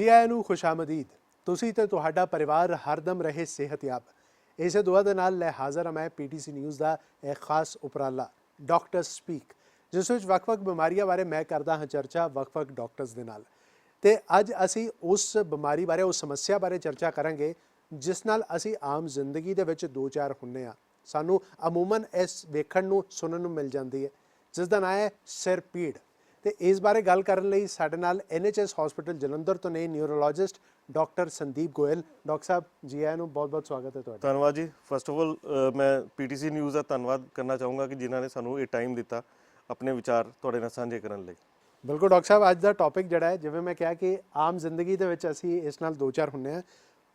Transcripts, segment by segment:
ਜੀ ਆਇਆਂ ਨੂੰ ਖੁਸ਼ਾਮਦੀਦ। ਤੁਸੀਂ ਤੇ ਤੁਹਾਡਾ ਪਰਿਵਾਰ ਹਰਦਮ ਰਹੇ ਸਿਹਤਯਾਬ। ਇਸੇ ਦੁਆ ਦੇ ਨਾਲ ਲੈ ਹਾਜ਼ਰ ਹਾਂ ਮੈਂ ਪੀਟੀਸੀ ਨਿਊਜ਼ ਦਾ ਇੱਕ ਖਾਸ ਉਪਰਾਲਾ ਡਾਕਟਰ ਸਪੀਕ, ਜਿਸ ਵਿੱਚ ਵੱਖ-ਵੱਖ ਬਿਮਾਰੀਆਂ ਬਾਰੇ ਮੈਂ ਕਰਦਾ ਹਾਂ ਚਰਚਾ ਵੱਖ-ਵੱਖ ਡਾਕਟਰਸ ਦੇ ਨਾਲ। ਤੇ ਅੱਜ ਅਸੀਂ ਉਸ ਬਿਮਾਰੀ ਬਾਰੇ, ਉਸ ਸਮੱਸਿਆ ਬਾਰੇ ਚਰਚਾ ਕਰਾਂਗੇ ਜਿਸ ਨਾਲ ਅਸੀਂ ਆਮ ਜ਼ਿੰਦਗੀ ਦੇ ਵਿੱਚ ਦੋ ਚਾਰ ਹੁੰਨੇ ਆ। ਸਾਨੂੰ ਅਮੂਮਨ ਇਸ ਵੇਖਣ ਨੂੰ ਸੁਣਨ ਨੂੰ ਮਿਲ ਜਾਂਦੀ ਹੈ, ਜਿਸ ਦਾ ਨਾਂ ਹੈ ਸਿਰ ਪੀੜ। ਤੇ ਇਸ ਬਾਰੇ ਗੱਲ ਕਰਨ ਲਈ ਸਾਡੇ ਨਾਲ NHS ਹਸਪੀਟਲ ਜਲੰਧਰ ਤੋਂ ਨੇ ਨਿਊਰੋਲੋਜਿਸਟ ਡਾਕਟਰ ਸੰਦੀਪ ਗੋਇਲ। ਡਾਕਟਰ ਸਾਹਿਬ ਜੀ ਆਇਆਂ ਨੂੰ ਬਹੁਤ-ਬਹੁਤ ਸਵਾਗਤ ਹੈ ਤੁਹਾਡਾ। ਧੰਨਵਾਦ ਜੀ। ਫਸਟ ਆਫ ਆਲ ਮੈਂ ਪੀਟੀਸੀ ਨਿਊਜ਼ ਦਾ ਧੰਨਵਾਦ ਕਰਨਾ ਚਾਹੂੰਗਾ ਕਿ ਜਿਨ੍ਹਾਂ ਨੇ ਸਾਨੂੰ ਇਹ ਟਾਈਮ ਦਿੱਤਾ ਆਪਣੇ ਵਿਚਾਰ ਤੁਹਾਡੇ ਨਾਲ ਸਾਂਝੇ ਕਰਨ ਲਈ। ਬਿਲਕੁਲ ਡਾਕਟਰ ਸਾਹਿਬ, ਅੱਜ ਦਾ ਟੌਪਿਕ ਜਿਹੜਾ ਹੈ, ਜਿਵੇਂ ਮੈਂ ਕਿਹਾ ਕਿ ਆਮ ਜ਼ਿੰਦਗੀ ਦੇ ਵਿੱਚ ਅਸੀਂ ਇਸ ਨਾਲ ਦੋ ਚਾਰ ਹੁੰਨੇ ਆ,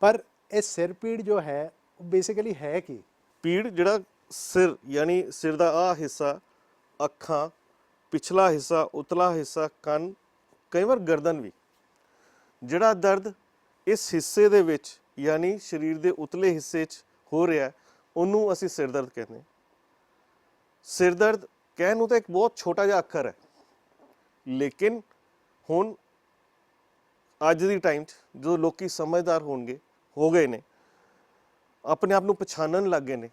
ਪਰ ਇਹ ਸਿਰ ਪੀੜ ਜੋ ਹੈ ਉਹ ਬੇਸਿਕਲੀ ਹੈ ਕੀ? ਪੀੜ ਜਿਹੜਾ ਸਿਰ ਯਾਨੀ ਸਿਰ ਦਾ ਆਹ ਹਿੱਸਾ, ਅੱਖਾਂ, ਪਿਛਲਾ ਹਿੱਸਾ, ਉਤਲਾ ਹਿੱਸਾ, ਕੰਨ, ਕਈ ਵਾਰ ਗਰਦਨ ਵੀ, ਜਿਹੜਾ ਦਰਦ ਇਸ ਹਿੱਸੇ ਦੇ ਵਿੱਚ ਯਾਨੀ ਸਰੀਰ ਦੇ ਉਤਲੇ ਹਿੱਸੇ 'ਚ ਹੋ ਰਿਹਾ ਉਹਨੂੰ ਅਸੀਂ ਸਿਰ ਦਰਦ ਕਹਿੰਦੇ ਹਾਂ। ਸਿਰ ਦਰਦ ਕਹਿਣ ਨੂੰ ਤਾਂ ਇੱਕ ਬਹੁਤ ਛੋਟਾ ਜਿਹਾ ਅੱਖਰ ਹੈ, ਲੇਕਿਨ ਹੁਣ ਅੱਜ ਦੀ ਟਾਈਮ 'ਚ ਜੋ ਲੋਕੀ ਸਮਝਦਾਰ ਹੋ ਗਏ ਨੇ, ਆਪਣੇ ਆਪ ਨੂੰ ਪਛਾਣਨ ਲੱਗ ਗਏ ਨੇ,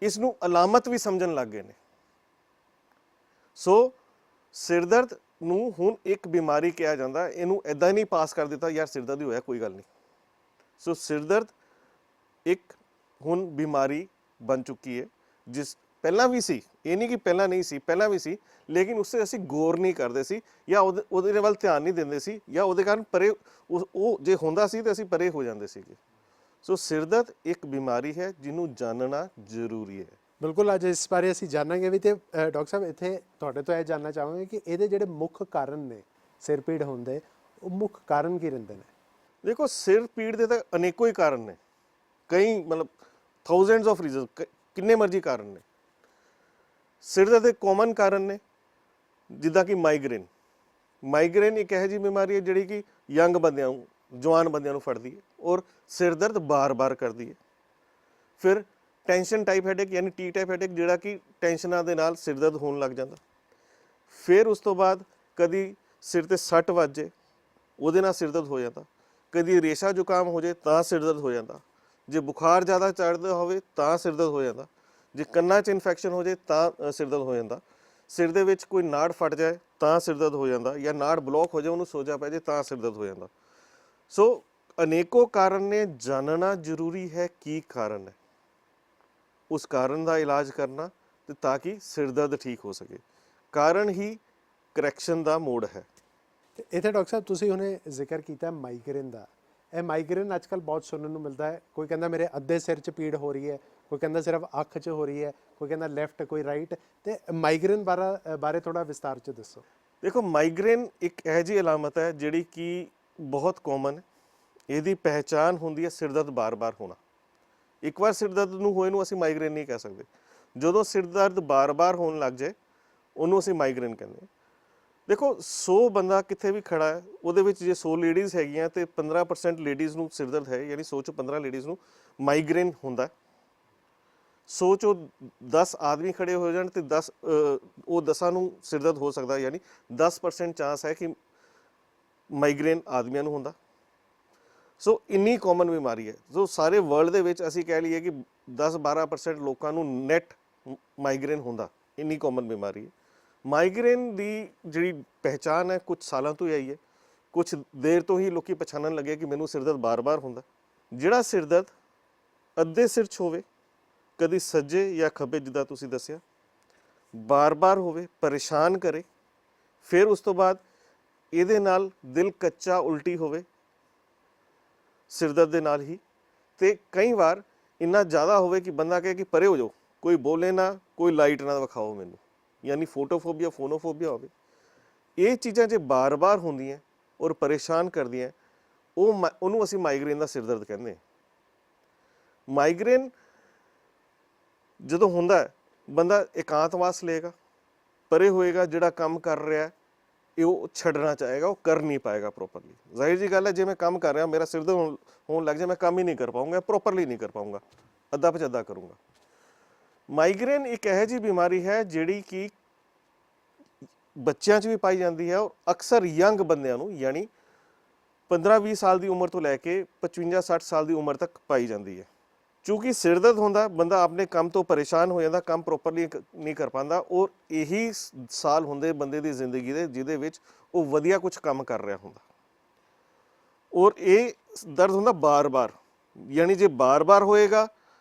ਇਸ ਨੂੰ ਅਲਾਮਤ ਵੀ ਸਮਝਣ ਲੱਗ ਗਏ ਨੇ। ਸੋ ਸਿਰ ਦਰਦ ਨੂੰ ਹੁਣ ਇੱਕ ਬਿਮਾਰੀ ਕਿਹਾ ਜਾਂਦਾ, ਇਹਨੂੰ ਇੱਦਾਂ ਨਹੀਂ ਪਾਸ ਕਰ ਦਿੱਤਾ ਯਾਰ ਸਿਰ ਦਰਦ ਹੀ ਹੋਇਆ ਕੋਈ ਗੱਲ ਨਹੀਂ। ਸੋ ਸਿਰ ਦਰਦ ਇੱਕ ਹੁਣ ਬਿਮਾਰੀ ਬਣ ਚੁੱਕੀ ਹੈ, ਜਿਸ ਪਹਿਲਾਂ ਵੀ ਸੀ, ਇਹ ਨਹੀਂ ਕਿ ਪਹਿਲਾਂ ਨਹੀਂ ਸੀ, ਪਹਿਲਾਂ ਵੀ ਸੀ, ਲੇਕਿਨ ਉਸ 'ਤੇ ਅਸੀਂ ਗੌਰ ਨਹੀਂ ਕਰਦੇ ਸੀ ਜਾਂ ਉਹਦੇ ਵੱਲ ਧਿਆਨ ਨਹੀਂ ਦਿੰਦੇ ਸੀ, ਜਾਂ ਉਹਦੇ ਕਾਰਨ ਪਰੇ ਉਹ ਜੇ ਹੁੰਦਾ ਸੀ ਤਾਂ ਅਸੀਂ ਪਰੇ ਹੋ ਜਾਂਦੇ ਸੀਗੇ। ਸੋ ਸਿਰ ਦਰਦ ਇੱਕ ਬਿਮਾਰੀ ਹੈ ਜਿਹਨੂੰ ਜਾਣਨਾ ਜ਼ਰੂਰੀ ਹੈ। ਬਿਲਕੁਲ, ਅੱਜ ਇਸ ਬਾਰੇ ਅਸੀਂ ਜਾਣਾਂਗੇ ਵੀ। ਤੇ ਡਾਕਟਰ ਸਾਹਿਬ, ਇੱਥੇ ਤੁਹਾਡੇ ਤੋਂ ਇਹ ਜਾਣਨਾ ਚਾਹਾਂਗੇ ਕਿ ਇਹਦੇ ਜਿਹੜੇ ਮੁੱਖ ਕਾਰਨ ਨੇ ਸਿਰ ਪੀੜ ਹੋਣ ਦੇ, ਉਹ ਮੁੱਖ ਕਾਰਨ ਕੀ ਰਹਿੰਦੇ ਨੇ? ਦੇਖੋ, ਸਿਰ ਪੀੜ ਦੇ ਤਾਂ ਅਨੇਕੋ ਹੀ ਕਾਰਨ ਨੇ, ਕਈ ਮਤਲਬ ਥਾਊਜ਼ੈਂਡਸ ਆਫ ਰੀਜ਼ਨ, ਕਿੰਨੇ ਮਰਜ਼ੀ ਕਾਰਨ ਨੇ। ਸਿਰ ਦਰਦ ਦੇ ਕਾਮਨ ਕਾਰਨ ਨੇ, ਜਿੱਦਾਂ ਕਿ ਮਾਈਗ੍ਰੇਨ ਇੱਕ ਇਹੋ ਜਿਹੀ ਬਿਮਾਰੀ ਹੈ ਜਿਹੜੀ ਕਿ ਯੰਗ ਬੰਦਿਆਂ ਨੂੰ, ਜਵਾਨ ਬੰਦਿਆਂ ਨੂੰ ਫੜਦੀ ਹੈ ਔਰ ਸਿਰ ਦਰਦ ਬਾਰ-ਬਾਰ ਕਰਦੀ ਹੈ। ਫਿਰ ਟੈਂਸ਼ਨ ਟਾਈਪ ਹੈਡੇਕ ਯਾਨੀ ਟੀ ਟਾਈਪ ਹੈਡੇਕ, ਜਿਹੜਾ ਕਿ ਟੈਂਸ਼ਨਾਂ ਦੇ ਨਾਲ ਸਿਰ ਦਰਦ ਹੋਣ ਲੱਗ ਜਾਂਦਾ। ਫਿਰ ਉਸ ਤੋਂ ਬਾਅਦ ਕਦੀ ਸਿਰ 'ਤੇ ਸੱਟ ਵੱਜ ਜੇ, ਉਹਦੇ ਨਾਲ ਸਿਰ ਦਰਦ ਹੋ ਜਾਂਦਾ। ਕਦੀ ਰੇਸ਼ਾ ਜ਼ੁਕਾਮ ਹੋ ਜੇ ਤਾਂ ਸਿਰ ਦਰਦ ਹੋ ਜਾਂਦਾ। ਜੇ ਬੁਖਾਰ ਜ਼ਿਆਦਾ ਚੜ੍ਹਦਾ ਹੋਵੇ ਤਾਂ ਸਿਰ ਦਰਦ ਹੋ ਜਾਂਦਾ। ਜੇ ਕੰਨਾਂ 'ਚ ਇਨਫੈਕਸ਼ਨ ਹੋ ਜੇ ਤਾਂ ਸਿਰ ਦਰਦ ਹੋ ਜਾਂਦਾ। ਸਿਰ ਦੇ ਵਿੱਚ ਕੋਈ ਨਾੜ ਫਟ ਜਾਏ ਤਾਂ ਸਿਰ ਦਰਦ ਹੋ ਜਾਂਦਾ, ਜਾਂ ਨਾੜ ਬਲੌਕ ਹੋ ਜਾਏ, ਉਹਨੂੰ ਸੋਜਾ ਪੈ ਜਾਏ ਤਾਂ ਸਿਰ ਦਰਦ ਹੋ ਜਾਂਦਾ। ਸੋ ਅਨੇਕੋ ਕਾਰਨ ਨੇ, ਜਾਣਨਾ ਜ਼ਰੂਰੀ ਹੈ ਕੀ ਕਾਰਨ ਹੈ, ਉਸ ਕਾਰਨ ਦਾ ਇਲਾਜ ਕਰਨਾ, ਤੇ ਤਾਂ ਕਿ ਸਿਰ ਦਰਦ ਠੀਕ ਹੋ ਸਕੇ। ਕਾਰਨ ਹੀ ਕਰੈਕਸ਼ਨ ਦਾ ਮੋੜ ਹੈ। ਇੱਥੇ ਡਾਕਟਰ ਸਾਹਿਬ ਤੁਸੀਂ ਹੁਣੇ ਜ਼ਿਕਰ ਕੀਤਾ ਮਾਈਗ੍ਰੇਨ ਦਾ। ਇਹ ਮਾਈਗ੍ਰੇਨ ਅੱਜ ਕੱਲ੍ਹ ਬਹੁਤ ਸੁਣਨ ਨੂੰ ਮਿਲਦਾ ਹੈ। ਕੋਈ ਕਹਿੰਦਾ ਮੇਰੇ ਅੱਧੇ ਸਿਰ 'ਚ ਪੀੜ ਹੋ ਰਹੀ ਹੈ, ਕੋਈ ਕਹਿੰਦਾ ਸਿਰਫ ਅੱਖ 'ਚ ਹੋ ਰਹੀ ਹੈ, ਕੋਈ ਕਹਿੰਦਾ ਲੈਫਟ, ਕੋਈ ਰਾਈਟ। ਤੇ ਮਾਈਗ੍ਰੇਨ ਬਾਰੇ ਥੋੜ੍ਹਾ ਵਿਸਤਾਰ 'ਚ ਦੱਸੋ। ਦੇਖੋ, ਮਾਈਗ੍ਰੇਨ ਇੱਕ ਇਹੋ ਜਿਹੀ ਅਲਾਮਤ ਹੈ ਜਿਹੜੀ ਕਿ ਬਹੁਤ ਕਾਮਨ ਹੈ। ਇਹਦੀ ਪਹਿਚਾਣ ਹੁੰਦੀ ਹੈ ਸਿਰ ਦਰਦ ਬਾਰ-ਬਾਰ ਹੋਣਾ। ਇੱਕ ਵਾਰ ਸਿਰ ਦਰਦ ਨੂੰ ਹੋਏ ਨੂੰ ਅਸੀਂ ਮਾਈਗ੍ਰੇਨ ਨਹੀਂ ਕਹਿ ਸਕਦੇ। ਜਦੋਂ ਸਿਰ ਦਰਦ ਬਾਰ-ਬਾਰ ਹੋਣ ਲੱਗ ਜਾਏ ਉਹਨੂੰ ਅਸੀਂ ਮਾਈਗ੍ਰੇਨ ਕਹਿੰਦੇ ਹਾਂ। ਦੇਖੋ, 100 ਬੰਦਾ ਕਿੱਥੇ ਵੀ ਖੜਾ ਹੈ, ਉਹਦੇ ਵਿੱਚ ਜੇ 100 ਲੇਡੀਜ਼ ਹੈਗੀਆਂ ਤੇ 15% ਲੇਡੀਜ਼ ਨੂੰ ਸਿਰ ਦਰਦ ਹੈ, ਯਾਨੀ 100 ਚੋਂ 15 ਲੇਡੀਜ਼ ਨੂੰ ਮਾਈਗ੍ਰੇਨ ਹੁੰਦਾ। 100 ਚੋਂ 10 ਆਦਮੀ ਖੜੇ ਹੋ ਜਾਣ ਤੇ 10 ਨੂੰ ਸਿਰ ਦਰਦ ਹੋ ਸਕਦਾ, ਯਾਨੀ 10% ਚਾਂਸ ਹੈ ਕਿ ਮਾਈਗ੍ਰੇਨ ਆਦਮੀਆਂ ਨੂੰ ਹੁੰਦਾ। ਸੋ ਇੰਨੀ ਕਾਮਨ ਬਿਮਾਰੀ ਹੈ। ਸੋ ਸਾਰੇ ਵਰਲਡ ਦੇ ਵਿੱਚ ਅਸੀਂ ਕਹਿ ਲਈਏ ਕਿ 10-12% ਲੋਕਾਂ ਨੂੰ ਨੈਟ ਮਾਈਗ੍ਰੇਨ ਹੁੰਦਾ। ਇੰਨੀ ਕਾਮਨ ਬਿਮਾਰੀ ਹੈ। ਮਾਈਗ੍ਰੇਨ ਦੀ ਜਿਹੜੀ ਪਹਿਚਾਣ ਹੈ ਕੁਝ ਸਾਲਾਂ ਤੋਂ ਹੀ ਆਈ ਹੈ। ਕੁਛ ਦੇਰ ਤੋਂ ਹੀ ਲੋਕੀ ਪਛਾਣਨ ਲੱਗੇ ਕਿ ਮੈਨੂੰ ਸਿਰ ਦਰਦ ਬਾਰ-ਬਾਰ ਹੁੰਦਾ। ਜਿਹੜਾ ਸਿਰ ਦਰਦ ਅੱਧੇ ਸਿਰ 'ਚ ਹੋਵੇ, ਕਦੀ ਸੱਜੇ ਜਾਂ ਖੱਬੇ, ਜਿੱਦਾਂ ਤੁਸੀਂ ਦੱਸਿਆ, ਬਾਰ-ਬਾਰ ਹੋਵੇ, ਪਰੇਸ਼ਾਨ ਕਰੇ, ਫਿਰ ਉਸ ਤੋਂ ਬਾਅਦ ਇਹਦੇ ਨਾਲ ਦਿਲ ਕੱਚਾ, ਉਲਟੀ ਹੋਵੇ ਸਿਰ ਦਰਦ ਦੇ ਨਾਲ ਹੀ, ਤੇ ਕਈ ਵਾਰ ਇੰਨਾ ਜ਼ਿਆਦਾ ਹੋਵੇ ਕਿ ਬੰਦਾ ਕਹੇ ਕਿ ਪਰੇ ਹੋ ਜਾਓ, ਕੋਈ ਬੋਲੇ ਨਾ, ਕੋਈ ਲਾਈਟ ਨਾ ਵਿਖਾਓ ਮੈਨੂੰ, ਯਾਨੀ ਫੋਟੋਫੋਬੀਆ, ਫੋਨੋਫੋਬੀਆ ਹੋਵੇ। ਇਹ ਚੀਜ਼ਾਂ ਜੇ ਬਾਰ-ਬਾਰ ਹੁੰਦੀਆਂ ਔਰ ਪਰੇਸ਼ਾਨ ਕਰਦੀਆਂ, ਉਹਨੂੰ ਅਸੀਂ ਮਾਈਗ੍ਰੇਨ ਦਾ ਸਿਰ ਦਰਦ ਕਹਿੰਦੇ ਹਾਂ। ਮਾਈਗ੍ਰੇਨ ਜਦੋਂ ਹੁੰਦਾ, ਬੰਦਾ ਇਕਾਂਤਵਾਸ ਲਏਗਾ, ਪਰੇ ਹੋਏਗਾ, ਜਿਹੜਾ ਕੰਮ ਕਰ ਰਿਹਾ ਇਹ ਉਹ ਛੱਡਣਾ ਚਾਹੇਗਾ, ਉਹ ਕਰ ਨਹੀਂ ਪਾਏਗਾ ਪ੍ਰੋਪਰਲੀ। ਜ਼ਾਹਿਰ ਜੀ ਗੱਲ ਹੈ, ਜੇ ਮੈਂ ਕੰਮ ਕਰ ਰਿਹਾ, ਮੇਰਾ ਸਿਰ ਦਰਦ ਹੋਣ ਲੱਗ ਜਾਏ, ਮੈਂ ਕੰਮ ਹੀ ਨਹੀਂ ਕਰ ਪਾਊਂਗਾ, ਪ੍ਰੋਪਰਲੀ ਨਹੀਂ ਕਰ ਪਾਊਂਗਾ, ਅੱਧਾ ਪਚੱਧਾ ਕਰੂੰਗਾ। ਮਾਈਗ੍ਰੇਨ ਇੱਕ ਇਹੋ ਜਿਹੀ ਬਿਮਾਰੀ ਹੈ ਜਿਹੜੀ ਕਿ ਬੱਚਿਆਂ 'ਚ ਵੀ ਪਾਈ ਜਾਂਦੀ ਹੈ ਔਰ ਅਕਸਰ ਯੰਗ ਬੰਦਿਆਂ ਨੂੰ, ਯਾਨੀ 15-20 ਸਾਲ ਦੀ ਉਮਰ ਤੋਂ ਲੈ ਕੇ 55-60 ਸਾਲ ਦੀ ਉਮਰ ਤੱਕ ਪਾਈ ਜਾਂਦੀ ਹੈ। ਚूँकि ਸਿਰ ਦਰਦ ਹੁੰਦਾ, ਬੰਦਾ ਆਪਣੇ ਕੰਮ ਤੋਂ ਪਰੇਸ਼ਾਨ ਹੋ ਜਾਂਦਾ, ਕੰਮ ਪ੍ਰੋਪਰਲੀ ਨਹੀਂ ਕਰ ਪਾਉਂਦਾ, ਔਰ ਇਹੀ ਸਾਲ ਹੁੰਦੇ ਬੰਦੇ ਦੀ ਜ਼ਿੰਦਗੀ ਦੇ ਜਿਹਦੇ ਵਿੱਚ ਉਹ ਵਧੀਆ ਕੁਝ ਕੰਮ ਕਰ ਰਿਹਾ ਹੁੰਦਾ। ਔਰ ਇਹ ਦਰਦ ਹੁੰਦਾ ਬਾਰ-ਬਾਰ, ਯਾਨੀ ਜੇ ਬਾਰ-ਬਾਰ ਹੋਏਗਾ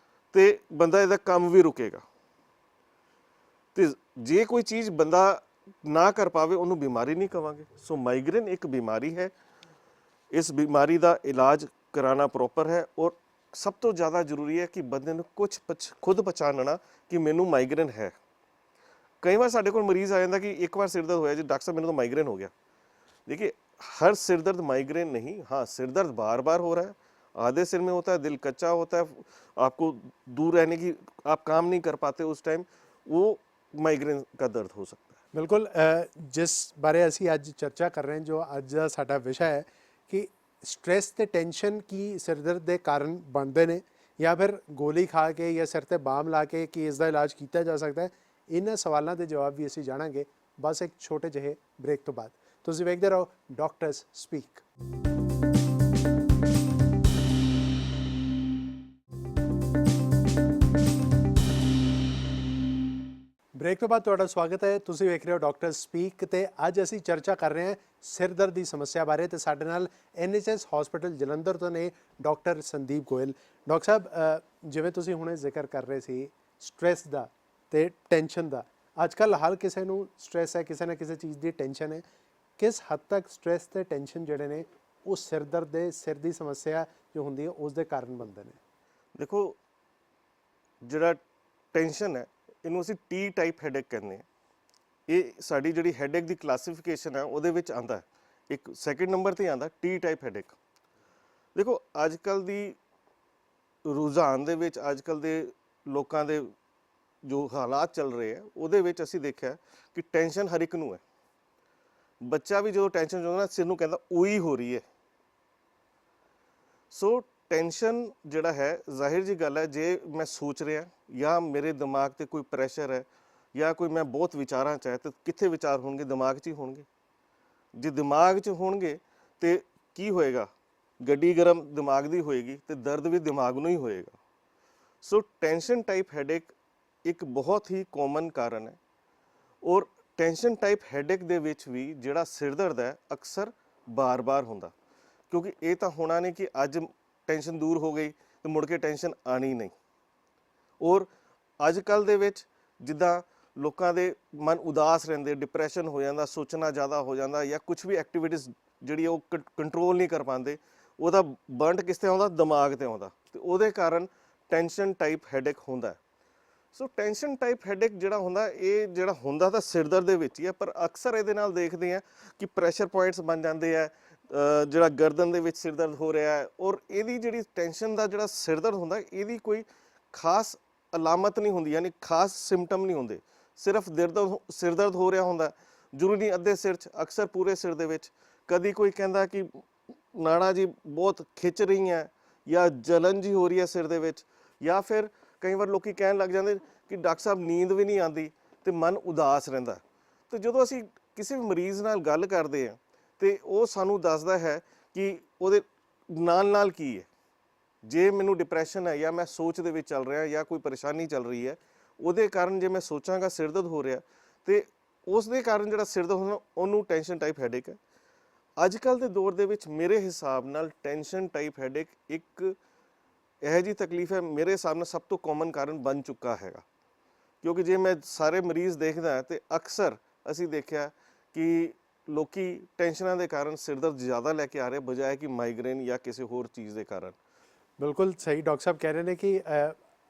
ਤੇ ਬੰਦਾ ਇਹਦਾ ਕੰਮ ਵੀ ਰੁਕੇਗਾ। ਤੇ ਜੇ ਕੋਈ ਚੀਜ਼ ਬੰਦਾ ਨਾ ਕਰ ਪਾਵੇ ਉਹਨੂੰ ਬਿਮਾਰੀ ਨਹੀਂ ਕਵਾਂਗੇ। ਸੋ ਮਾਈਗ੍ਰੇਨ ਇੱਕ ਬਿਮਾਰੀ ਹੈ। ਇਸ ਬਿਮਾਰੀ ਦਾ ਇਲਾਜ ਕਰਾਉਣਾ ਪ੍ਰੋਪਰ ਹੈ, ਔਰ ਸਭ ਤੋਂ ਜ਼ਿਆਦਾ ਜ਼ਰੂਰੀ ਹੈ ਕਿ ਬੰਦੇ ਨੂੰ ਖੁਦ ਪਛਾਣਨਾ ਕਿ ਮੈਨੂੰ ਮਾਈਗ੍ਰੇਨ ਹੈ। ਕਈ ਵਾਰ ਸਾਡੇ ਕੋਲ ਮਰੀਜ਼ ਆ ਜਾਂਦਾ ਕਿ ਇੱਕ ਵਾਰ ਸਿਰ ਦਰਦ ਹੋਇਆ ਜੀ, ਡਾਕਟਰ ਸਾਹਿਬ ਮੈਨੂੰ ਤਾਂ ਮਾਈਗ੍रेन हो गया। देखिए, हर सिर दर्द माइग्रेन नहीं, हाँ सिर दर्द बार बार हो रहा है, आधे सिर में होता है, दिल कच्चा होता है, आपको दूर रहने की, आप काम नहीं कर पाते उस टाइम, वो माइग्रेन का दर्द हो सकता है। ਬਿਲਕੁਲ ਜਿਸ ਬਾਰੇ ਅਸੀਂ ਅੱਜ ਚਰਚਾ ਕਰ ਰਹੇ ਹਾਂ, ਜੋ ਅੱਜ ਦਾ ਸਾਡਾ ਵਿਸ਼ਾ ਹੈ ਕਿ ਸਟ੍ਰੈਸ ਤੇ ਟੈਨਸ਼ਨ ਕੀ ਸਿਰ ਦਰਦ ਦੇ ਕਾਰਨ ਬਣਦੇ ਨੇ, ਜਾਂ ਫਿਰ ਗੋਲੀ ਖਾ ਕੇ ਜਾਂ ਸਿਰ ਤੇ ਬਾਮ ਲਾ ਕੇ ਕੀ ਇਸ ਦਾ ਇਲਾਜ ਕੀਤਾ ਜਾ ਸਕਦਾ ਹੈ। ਇਹਨਾਂ ਸਵਾਲਾਂ ਦੇ ਜਵਾਬ ਵੀ ਅਸੀਂ ਜਾਣਾਂਗੇ ਬਸ ਇੱਕ ਛੋਟੇ ਜਿਹੇ ਬ੍ਰੇਕ ਤੋਂ ਬਾਅਦ। ਤੁਸੀਂ ਵੇਖਦੇ ਰਹੋ ਡਾਕਟਰਸ ਸਪੀਕ। ਬ੍ਰੇਕ ਤੋਂ ਬਾਅਦ ਤੁਹਾਡਾ ਸਵਾਗਤ ਹੈ। ਤੁਸੀਂ ਵੇਖ ਰਹੇ ਹੋ ਡਾਕਟਰ ਸਪੀਕ ਤੇ ਅੱਜ ਅਸੀਂ ਚਰਚਾ ਕਰ ਰਹੇ ਹਾਂ ਸਿਰ ਦਰਦ ਦੀ ਸਮੱਸਿਆ ਬਾਰੇ ਤੇ ਸਾਡੇ ਨਾਲ NHS ਹਸਪੀਟਲ ਜਲੰਧਰ ਤੋਂ ਨੇ ਡਾਕਟਰ ਸੰਦੀਪ ਗੋਇਲ। ਡਾਕਟਰ ਸਾਹਿਬ, ਜਿਵੇਂ ਤੁਸੀਂ ਹੁਣੇ ਜ਼ਿਕਰ ਕਰ ਰਹੇ ਸੀ ਸਟ੍ਰੈਸ ਦਾ ਤੇ ਟੈਨਸ਼ਨ ਦਾ, ਅੱਜ ਕੱਲ੍ਹ ਹਰ ਕਿਸੇ ਨੂੰ ਸਟ੍ਰੈਸ ਹੈ, ਕਿਸੇ ਨਾ ਕਿਸੇ ਚੀਜ਼ ਦੀ ਟੈਨਸ਼ਨ ਹੈ। ਕਿਸ ਹੱਦ ਤੱਕ ਸਟ੍ਰੈਸ ਤੇ ਟੈਨਸ਼ਨ ਜਿਹੜੇ ਨੇ ਉਹ ਸਿਰ ਦਰਦ ਦੇ ਸਿਰ ਦੀ ਸਮੱਸਿਆ ਜੋ ਹੁੰਦੀ ਹੈ ਉਸ ਦੇ ਕਾਰਨ ਬਣਦੇ ਨੇ? ਦੇਖੋ, ਜਿਹੜਾ ਟੈਨਸ਼ਨ ਹੈ ਇਹਨੂੰ ਅਸੀਂ ਟੀ ਟਾਈਪ ਹੈਡੇਕ ਕਹਿੰਦੇ ਹਾਂ। ਇਹ ਸਾਡੀ ਜਿਹੜੀ ਹੈਡੇਕ ਦੀ ਕਲਾਸੀਫਿਕੇਸ਼ਨ ਹੈ ਉਹਦੇ ਵਿੱਚ ਆਉਂਦਾ, ਇੱਕ ਸੈਕਿੰਡ ਨੰਬਰ ਤੇ ਆਉਂਦਾ ਟੀ ਟਾਈਪ ਹੈਡੇਕ। ਦੇਖੋ, ਅੱਜ ਕੱਲ੍ਹ ਦੀ ਰੁਝਾਨ ਦੇ ਵਿੱਚ, ਅੱਜ ਕੱਲ੍ਹ ਦੇ ਲੋਕਾਂ ਦੇ ਜੋ ਹਾਲਾਤ ਚੱਲ ਰਹੇ ਹੈ ਉਹਦੇ ਵਿੱਚ ਅਸੀਂ ਦੇਖਿਆ ਕਿ ਟੈਨਸ਼ਨ ਹਰ ਇੱਕ ਨੂੰ ਹੈ। ਬੱਚਾ ਵੀ ਜਦੋਂ ਟੈਨਸ਼ਨ ਹੁੰਦਾ ਨਾ, ਸਿਰ ਨੂੰ ਕਹਿੰਦਾ ਉਹੀ ਹੋ ਰਹੀ ਹੈ। ਸੋ ਟੈਨਸ਼ਨ ਜਿਹੜਾ ਹੈ, ਜ਼ਾਹਿਰ ਜੀ ਗੱਲ ਹੈ, ਜੇ ਮੈਂ ਸੋਚ ਰਿਹਾ ਜਾਂ ਮੇਰੇ ਦਿਮਾਗ ਤੇ ਕੋਈ ਪ੍ਰੈਸ਼ਰ ਹੈ ਜਾਂ ਕੋਈ ਮੈਂ ਬਹੁਤ ਵਿਚਾਰਾਂ 'ਚ ਹੈ, ਤਾਂ ਕਿੱਥੇ ਵਿਚਾਰ ਹੋਣਗੇ? ਦਿਮਾਗ 'ਚ ਹੀ ਹੋਣਗੇ। ਜੇ ਦਿਮਾਗ 'ਚ ਹੋਣਗੇ ਤੇ ਕੀ ਹੋਏਗਾ? ਗੱਡੀ ਗਰਮ ਦਿਮਾਗ ਦੀ ਹੋਏਗੀ ਤੇ ਦਰਦ ਵੀ ਦਿਮਾਗ ਨੂੰ ਹੀ ਹੋਏਗਾ। ਸੋ ਟੈਨਸ਼ਨ ਟਾਈਪ ਹੈਡੇਕ ਇੱਕ ਬਹੁਤ ਹੀ ਕਾਮਨ ਕਾਰਨ ਹੈ, ਔਰ ਟੈਨਸ਼ਨ ਟਾਈਪ ਹੈਡੇਕ ਦੇ ਵਿੱਚ ਵੀ ਜਿਹੜਾ ਸਿਰ ਦਰਦ ਹੈ ਅਕਸਰ ਬਾਰ-ਬਾਰ ਹੁੰਦਾ, ਕਿਉਂਕਿ ਇਹ ਤਾਂ ਹੋਣਾ ਨਹੀਂ ਕਿ ਅੱਜ ਟੈਨਸ਼ਨ ਦੂਰ ਹੋ ਗਈ ਤੇ ਮੁੜ ਕੇ ਟੈਨਸ਼ਨ ਆਣੀ ਨਹੀਂ। ਔਰ ਅੱਜ ਕੱਲ੍ਹ ਦੇ ਵਿੱਚ ਜਿੱਦਾਂ ਲੋਕਾਂ ਦੇ ਮਨ ਉਦਾਸ ਰਹਿੰਦੇ, ਡਿਪਰੈਸ਼ਨ ਹੋ ਜਾਂਦਾ, ਸੋਚਣਾ ਜ਼ਿਆਦਾ ਹੋ ਜਾਂਦਾ, ਜਾਂ ਕੁਝ ਵੀ ਐਕਟੀਵਿਟੀਜ਼ ਜਿਹੜੀ ਉਹ ਕੰਟਰੋਲ ਨਹੀਂ ਕਰ ਪਾਉਂਦੇ, ਉਹਦਾ ਬਰਨਟ ਕਿਸ 'ਤੇ ਆਉਂਦਾ? ਦਿਮਾਗ 'ਤੇ ਆਉਂਦਾ, ਤੇ ਉਹਦੇ ਕਾਰਨ ਟੈਨਸ਼ਨ ਟਾਈਪ ਹੈਡੇਕ ਹੁੰਦਾ। ਸੋ ਟੈਨਸ਼ਨ ਟਾਈਪ ਹੈਡੇਕ ਜਿਹੜਾ ਹੁੰਦਾ, ਇਹ ਜਿਹੜਾ ਹੁੰਦਾ ਤਾਂ ਸਿਰ ਦਰਦ ਦੇ ਵਿੱਚ ਹੀ ਹੈ, ਪਰ ਅਕਸਰ ਇਹਦੇ ਨਾਲ ਦੇਖਦੇ ਹਾਂ ਕਿ ਪ੍ਰੈਸ਼ਰ ਪੁਆਇੰਟਸ ਬਣ ਜਾਂਦੇ ਹੈ, ਜਿਹੜਾ ਗਰਦਨ ਦੇ ਵਿੱਚ ਸਿਰ ਦਰਦ ਹੋ ਰਿਹਾ ਹੈ। ਔਰ ਇਹਦੀ ਜਿਹੜੀ ਟੈਨਸ਼ਨ ਦਾ ਜਿਹੜਾ ਸਿਰ ਦਰਦ ਹੁੰਦਾ, ਇਹਦੀ ਕੋਈ ਖਾਸ ਅਲਾਮਤ ਨਹੀਂ ਹੁੰਦੀ, ਯਾਨੀ ਖਾਸ ਸਿੰਪਟਮ ਨਹੀਂ ਹੁੰਦੇ। ਸਿਰਫ ਸਿਰ ਦਰਦ ਹੋ ਰਿਹਾ ਹੁੰਦਾ, ਜ਼ਰੂਰੀ ਨਹੀਂ ਅੱਧੇ ਸਿਰ 'ਚ, ਅਕਸਰ ਪੂਰੇ ਸਿਰ ਦੇ ਵਿੱਚ। ਕਦੀ ਕੋਈ ਕਹਿੰਦਾ ਕਿ ਨਾੜਾਂ ਜੀ ਬਹੁਤ ਖਿੱਚ ਰਹੀਆਂ, ਜਾਂ ਜਲਨ ਜੀ ਹੋ ਰਹੀ ਹੈ ਸਿਰ ਦੇ ਵਿੱਚ, ਜਾਂ ਫਿਰ ਕਈ ਵਾਰ ਲੋਕੀ ਕਹਿਣ ਲੱਗ ਜਾਂਦੇ ਕਿ ਡਾਕਟਰ ਸਾਹਿਬ ਨੀਂਦ ਵੀ ਨਹੀਂ ਆਉਂਦੀ ਤੇ ਮਨ ਉਦਾਸ ਰਹਿੰਦਾ। ਤੇ ਜਦੋਂ ਅਸੀਂ ਕਿਸੇ ਵੀ ਮਰੀਜ਼ ਨਾਲ ਗੱਲ ਕਰਦੇ ਹਾਂ ਤੇ ਉਹ ਸਾਨੂੰ ਦੱਸਦਾ ਹੈ ਕਿ ਉਹਦੇ ਨਾਲ ਕੀ ਹੈ। ਜੇ ਮੈਨੂੰ ਡਿਪਰੈਸ਼ਨ ਹੈ, ਜਾਂ ਮੈਂ ਸੋਚ ਦੇ ਵਿੱਚ ਚੱਲ ਰਿਹਾ, ਜਾਂ ਕੋਈ ਪਰੇਸ਼ਾਨੀ ਚੱਲ ਰਹੀ ਹੈ, ਉਹਦੇ ਕਾਰਨ ਜੇ ਮੈਂ ਸੋਚਾਂਗਾ ਸਿਰ ਦਰਦ ਹੋ ਰਿਹਾ, ਤੇ ਉਸ ਦੇ ਕਾਰਨ ਜਿਹੜਾ ਸਿਰ ਦਰਦ ਹੋਣਾ ਉਹਨੂੰ ਟੈਨਸ਼ਨ ਟਾਈਪ ਹੈਡੇਕ ਹੈ। ਅੱਜ ਕੱਲ੍ਹ ਦੇ ਦੌਰ ਦੇ ਵਿੱਚ ਮੇਰੇ ਹਿਸਾਬ ਨਾਲ ਟੈਨਸ਼ਨ ਟਾਈਪ ਹੈਡੇਕ ਇੱਕ ਇਹੋ ਜਿਹੀ ਤਕਲੀਫ ਹੈ, ਮੇਰੇ ਹਿਸਾਬ ਨਾਲ ਸਭ ਤੋਂ ਕਾਮਨ ਕਾਰਨ ਬਣ ਚੁੱਕਾ ਹੈਗਾ। ਕਿਉਂਕਿ ਜੇ ਮੈਂ ਸਾਰੇ ਮਰੀਜ਼ ਦੇਖਦਾ ਤੇ ਅਕਸਰ ਅਸੀਂ ਦੇਖਿਆ ਕਿ ਲੋਕੀ ਟੈਨਸ਼ਨਾਂ ਦੇ ਕਾਰਨ ਸਿਰ ਦਰਦ ਜ਼ਿਆਦਾ ਲੈ ਕੇ ਆ ਰਹੇ, ਬਜਾਏ ਕਿ ਮਾਈਗ੍ਰੇਨ ਜਾਂ ਕਿਸੇ ਹੋਰ ਚੀਜ਼ ਦੇ ਕਾਰਨ। ਬਿਲਕੁਲ ਸਹੀ ਡਾਕਟਰ ਸਾਹਿਬ ਕਹਿ ਰਹੇ ਨੇ ਕਿ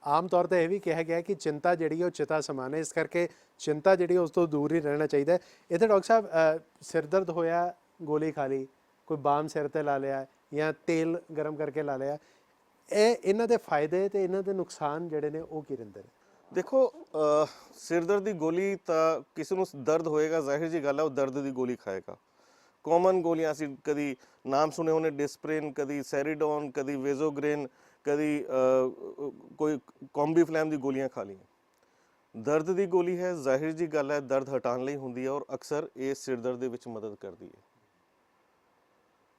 ਆਮ ਤੌਰ 'ਤੇ ਇਹ ਵੀ ਕਿਹਾ ਗਿਆ ਕਿ ਚਿੰਤਾ ਜਿਹੜੀ ਉਹ ਚਿਤਾ ਸਮਾਨ ਹੈ, ਇਸ ਕਰਕੇ ਚਿੰਤਾ ਜਿਹੜੀ ਉਸ ਤੋਂ ਦੂਰ ਹੀ ਰਹਿਣਾ ਚਾਹੀਦਾ। ਇੱਥੇ ਡਾਕਟਰ ਸਾਹਿਬ ਸਿਰ ਦਰਦ ਹੋਇਆ, ਗੋਲੀ ਖਾ ਲਈ, ਕੋਈ ਬਾਮ ਸਿਰ 'ਤੇ ਲਾ ਲਿਆ ਜਾਂ ਤੇਲ ਗਰਮ ਕਰਕੇ ਲਾ ਲਿਆ, ਇਹਨਾਂ ਦੇ ਫਾਇਦੇ ਤੇ ਇਹਨਾਂ ਦੇ ਨੁਕਸਾਨ ਜਿਹੜੇ ਨੇ ਉਹ ਕੀ ਰਹਿੰਦੇ ਨੇ? ਦੇਖੋ, ਸਿਰ ਦਰਦ ਦੀ ਗੋਲੀ ਤਾਂ ਕਿਸੇ ਨੂੰ ਦਰਦ ਹੋਏਗਾ, ਜ਼ਾਹਿਰ ਜੀ ਗੱਲ ਹੈ, ਉਹ ਦਰਦ ਦੀ ਗੋਲੀ ਖਾਏਗਾ। ਕਾਮਨ ਗੋਲੀਆਂ ਅਸੀਂ ਕਦੀ ਨਾਮ ਸੁਣੇ ਹੋਣੇ, ਡਿਸਪ੍ਰਿਨ, ਕਦੀ ਸੈਰੀਡੋਨ, ਕਦੀ ਵੇਜ਼ੋਗ੍ਰੇਨ, ਕਦੀ ਕੋਈ ਕੰਬੀਫਲੈਮ ਦੀ ਗੋਲੀਆਂ ਖਾ ਲਈਆਂ। ਦਰਦ ਦੀ ਗੋਲੀ ਹੈ, ਜ਼ਾਹਿਰ ਜੀ ਗੱਲ ਹੈ, ਦਰਦ ਹਟਾਉਣ ਲਈ ਹੁੰਦੀ ਹੈ, ਔਰ ਅਕਸਰ ਇਹ ਸਿਰ ਦਰਦ ਦੇ ਵਿੱਚ ਮਦਦ ਕਰਦੀ ਹੈ।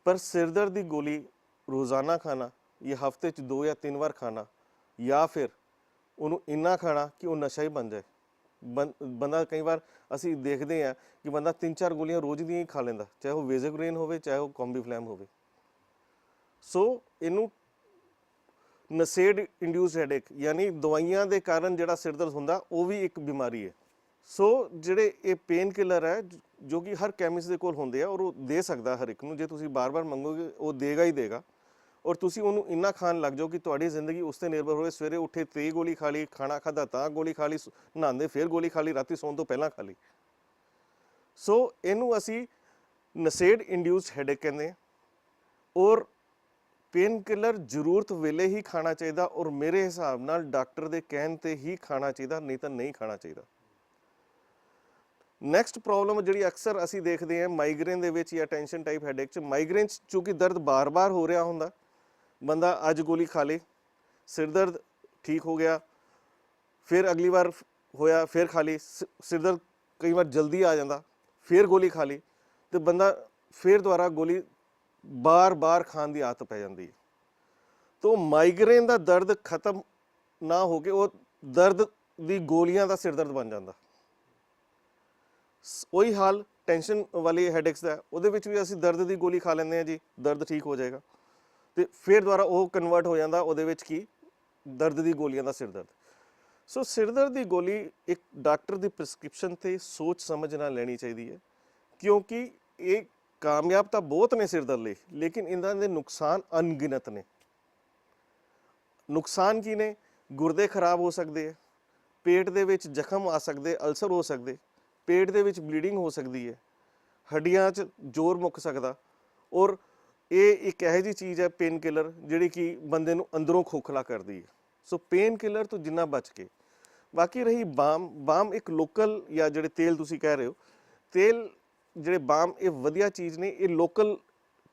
पर सिर दर्द की गोली रोज़ाना खाना या हफ्ते 'ਚ 2 या 3 ਵਾਰ ਖਾਣਾ या फिर ਉਹਨੂੰ ਇੰਨਾ ਖਾਣਾ ਕਿ ਉਹ ਨਸ਼ਾ ਹੀ ਬਣ ਜਾਏ। ਬੰਦਾ ਕਈ ਵਾਰ ਅਸੀਂ ਦੇਖਦੇ ਹਾਂ ਕਿ ਬੰਦਾ 3-4 ਗੋਲੀਆਂ ਰੋਜ਼ ਦੀਆਂ ਹੀ ਖਾ ਲੈਂਦਾ, ਚਾਹੇ ਉਹ ਵੇਜ਼ੋਗ੍ਰੇਨ ਹੋਵੇ ਚਾਹੇ ਉਹ ਕੰਬੀਫਲੈਮ ਹੋਵੇ। ਸੋ ਇਹਨੂੰ ਨਸ਼ੇੜ ਇੰਡਿਊਸ ਹੈਡੇਕ ਯਾਨੀ ਦਵਾਈਆਂ ਦੇ ਕਾਰਨ ਜਿਹੜਾ ਸਿਰ ਦਰਦ ਹੁੰਦਾ ਉਹ ਵੀ ਇੱਕ ਬਿਮਾਰੀ ਹੈ। ਸੋ ਜਿਹੜੇ ਇਹ ਪੇਨ ਕਿਲਰ ਹੈ ਜੋ ਕਿ ਹਰ ਕੈਮਿਸਟ ਦੇ ਕੋਲ ਹੁੰਦੇ ਆ ਔਰ ਉਹ ਦੇ ਸਕਦਾ ਹਰ ਇੱਕ ਨੂੰ, ਜੇ ਤੁਸੀਂ ਬਾਰ-ਬਾਰ ਮੰਗੋਗੇ ਉਹ ਦੇਗਾ ਹੀ ਦੇਗਾ। ਔਰ ਤੁਸੀਂ ਉਹਨੂੰ ਇੰਨਾ ਖਾਣ ਲੱਗ ਜਾਓ ਕਿ ਤੁਹਾਡੀ ਜ਼ਿੰਦਗੀ ਉਸ 'ਤੇ ਨਿਰਭਰ ਹੋਵੇ। ਸਵੇਰੇ ਉੱਠੇ ਤੇ ਗੋਲੀ ਖਾ ਲਈ, ਖਾਣਾ ਖਾਧਾ ਤਾਂ ਗੋਲੀ ਖਾ ਲਈ, ਨਹਾਉਂਦੇ ਫਿਰ ਗੋਲੀ ਖਾ ਲਈ, ਰਾਤੀ ਸੌਣ ਤੋਂ ਪਹਿਲਾਂ ਖਾ ਲਈ। ਸੋ ਇਹਨੂੰ ਅਸੀਂ ਨਸ਼ੇੜ ਇੰਡਿਊਸ ਹੈਡੇਕ ਕਹਿੰਦੇ ਹਾਂ। ਔਰ पेन किलर ਜ਼ਰੂਰਤ ਵੇਲੇ ਹੀ ਖਾਣਾ ਚਾਹੀਦਾ ਔਰ ਮੇਰੇ ਹਿਸਾਬ ਨਾਲ ਡਾਕਟਰ ਦੇ ਕਹਿਣ ਤੇ ਹੀ ਖਾਣਾ ਚਾਹੀਦਾ, ਨਹੀਂ ਤਾਂ ਨਹੀਂ ਖਾਣਾ ਚਾਹੀਦਾ। ਨੈਕਸਟ ਪ੍ਰੋਬਲਮ ਜਿਹੜੀ ਅਕਸਰ ਅਸੀਂ ਦੇਖਦੇ ਹਾਂ ਮਾਈਗ੍ਰੇਨ ਦੇ ਵਿੱਚ ਜਾਂ ਟੈਂਸ਼ਨ ਟਾਈਪ ਹੈਡੇਕ 'ਚ, ਮਾਈਗ੍ਰੇਨ 'ਚ ਚੂੰਕਿ ਦਰਦ ਬਾਰ-ਬਾਰ ਹੋ ਰਿਹਾ ਹੁੰਦਾ, ਬੰਦਾ ਅੱਜ ਗੋਲੀ ਖਾ ਲੇ, ਸਿਰ ਦਰਦ ਠੀਕ ਹੋ ਗਿਆ, ਫਿਰ ਅਗਲੀ ਵਾਰ ਹੋਇਆ ਫਿਰ ਖਾ ਲਈ, ਸਿਰ ਦਰਦ ਕਈ ਵਾਰ ਜਲਦੀ ਆ ਜਾਂਦਾ, ਫਿਰ ਗੋਲੀ ਖਾ ਲਈ ਤੇ ਬੰਦਾ ਫਿਰ ਦੁਬਾਰਾ ਗੋਲੀ ਬਾਰ-ਬਾਰ ਖਾਣ ਦੀ ਆਦਤ ਪੈ ਜਾਂਦੀ ਹੈ। ਤੋ ਮਾਈਗ੍ਰੇਨ ਦਾ ਦਰਦ ਖਤਮ ਨਾ ਹੋ ਕੇ ਉਹ ਦਰਦ ਦੀ ਗੋਲੀਆਂ ਦਾ ਸਿਰ ਦਰਦ ਬਣ ਜਾਂਦਾ। ਉਹੀ ਹਾਲ ਟੈਂਸ਼ਨ ਵਾਲੀ ਹੈਡੇਕਸ ਦਾ, ਉਹਦੇ ਵਿੱਚ ਵੀ ਅਸੀਂ ਦਰਦ ਦੀ ਗੋਲੀ ਖਾ ਲੈਂਦੇ ਹਾਂ ਜੀ, ਦਰਦ ਠੀਕ ਹੋ ਜਾਏਗਾ, ਤੇ ਫਿਰ ਦੁਬਾਰਾ ਉਹ ਕਨਵਰਟ ਹੋ ਜਾਂਦਾ ਉਹਦੇ ਵਿੱਚ ਕੀ ਦਰਦ ਦੀ ਗੋਲੀਆਂ ਦਾ ਸਿਰ ਦਰਦ। ਸੋ ਸਿਰ ਦਰਦ ਦੀ ਗੋਲੀ ਇੱਕ ਡਾਕਟਰ ਦੀ ਪ੍ਰਿਸਕ੍ਰਿਪਸ਼ਨ ਤੇ ਸੋਚ ਸਮਝ ਨਾਲ ਲੈਣੀ ਚਾਹੀਦੀ ਹੈ, ਕਿਉਂਕਿ ਇਹ ਕਾਮਯਾਬ ਤਾਂ ਬਹੁਤ ਨੇ ਸਿਰ ਦਰਦ ਲਈ, ਲੇਕਿਨ ਇਹਨਾਂ ਦੇ ਨੁਕਸਾਨ ਅਣਗਿਣਤ ਨੇ। ਨੁਕਸਾਨ ਕੀ ਨੇ? ਗੁਰਦੇ ਖਰਾਬ ਹੋ ਸਕਦੇ ਹੈ, ਪੇਟ ਦੇ ਵਿੱਚ ਜ਼ਖਮ ਆ ਸਕਦੇ, ਅਲਸਰ ਹੋ ਸਕਦੇ, ਪੇਟ ਦੇ ਵਿੱਚ ਬਲੀਡਿੰਗ ਹੋ ਸਕਦੀ ਹੈ, ਹੱਡੀਆਂ 'ਚ ਜ਼ੋਰ ਮੁੱਕ ਸਕਦਾ। ਔਰ ਇਹ ਇੱਕ ਇਹੋ ਜਿਹੀ ਚੀਜ਼ ਹੈ ਪੇਨ ਕਿਲਰ ਜਿਹੜੀ ਕਿ ਬੰਦੇ ਨੂੰ ਅੰਦਰੋਂ ਖੋਖਲਾ ਕਰਦੀ ਹੈ। ਸੋ ਪੇਨ ਕਿਲਰ ਤੋਂ ਜਿੰਨਾ ਬਚ ਕੇ। ਬਾਕੀ ਰਹੀ ਬਾਮ ਇੱਕ ਲੋਕਲ ਜਾਂ ਜਿਹੜੇ ਤੇਲ ਤੁਸੀਂ ਕਹਿ ਰਹੇ ਹੋ, ਤੇਲ ਜਿਹੜੇ ਬਾਮ ਇਹ ਵਧੀਆ ਚੀਜ਼ ਨੇ, ਇਹ ਲੋਕਲ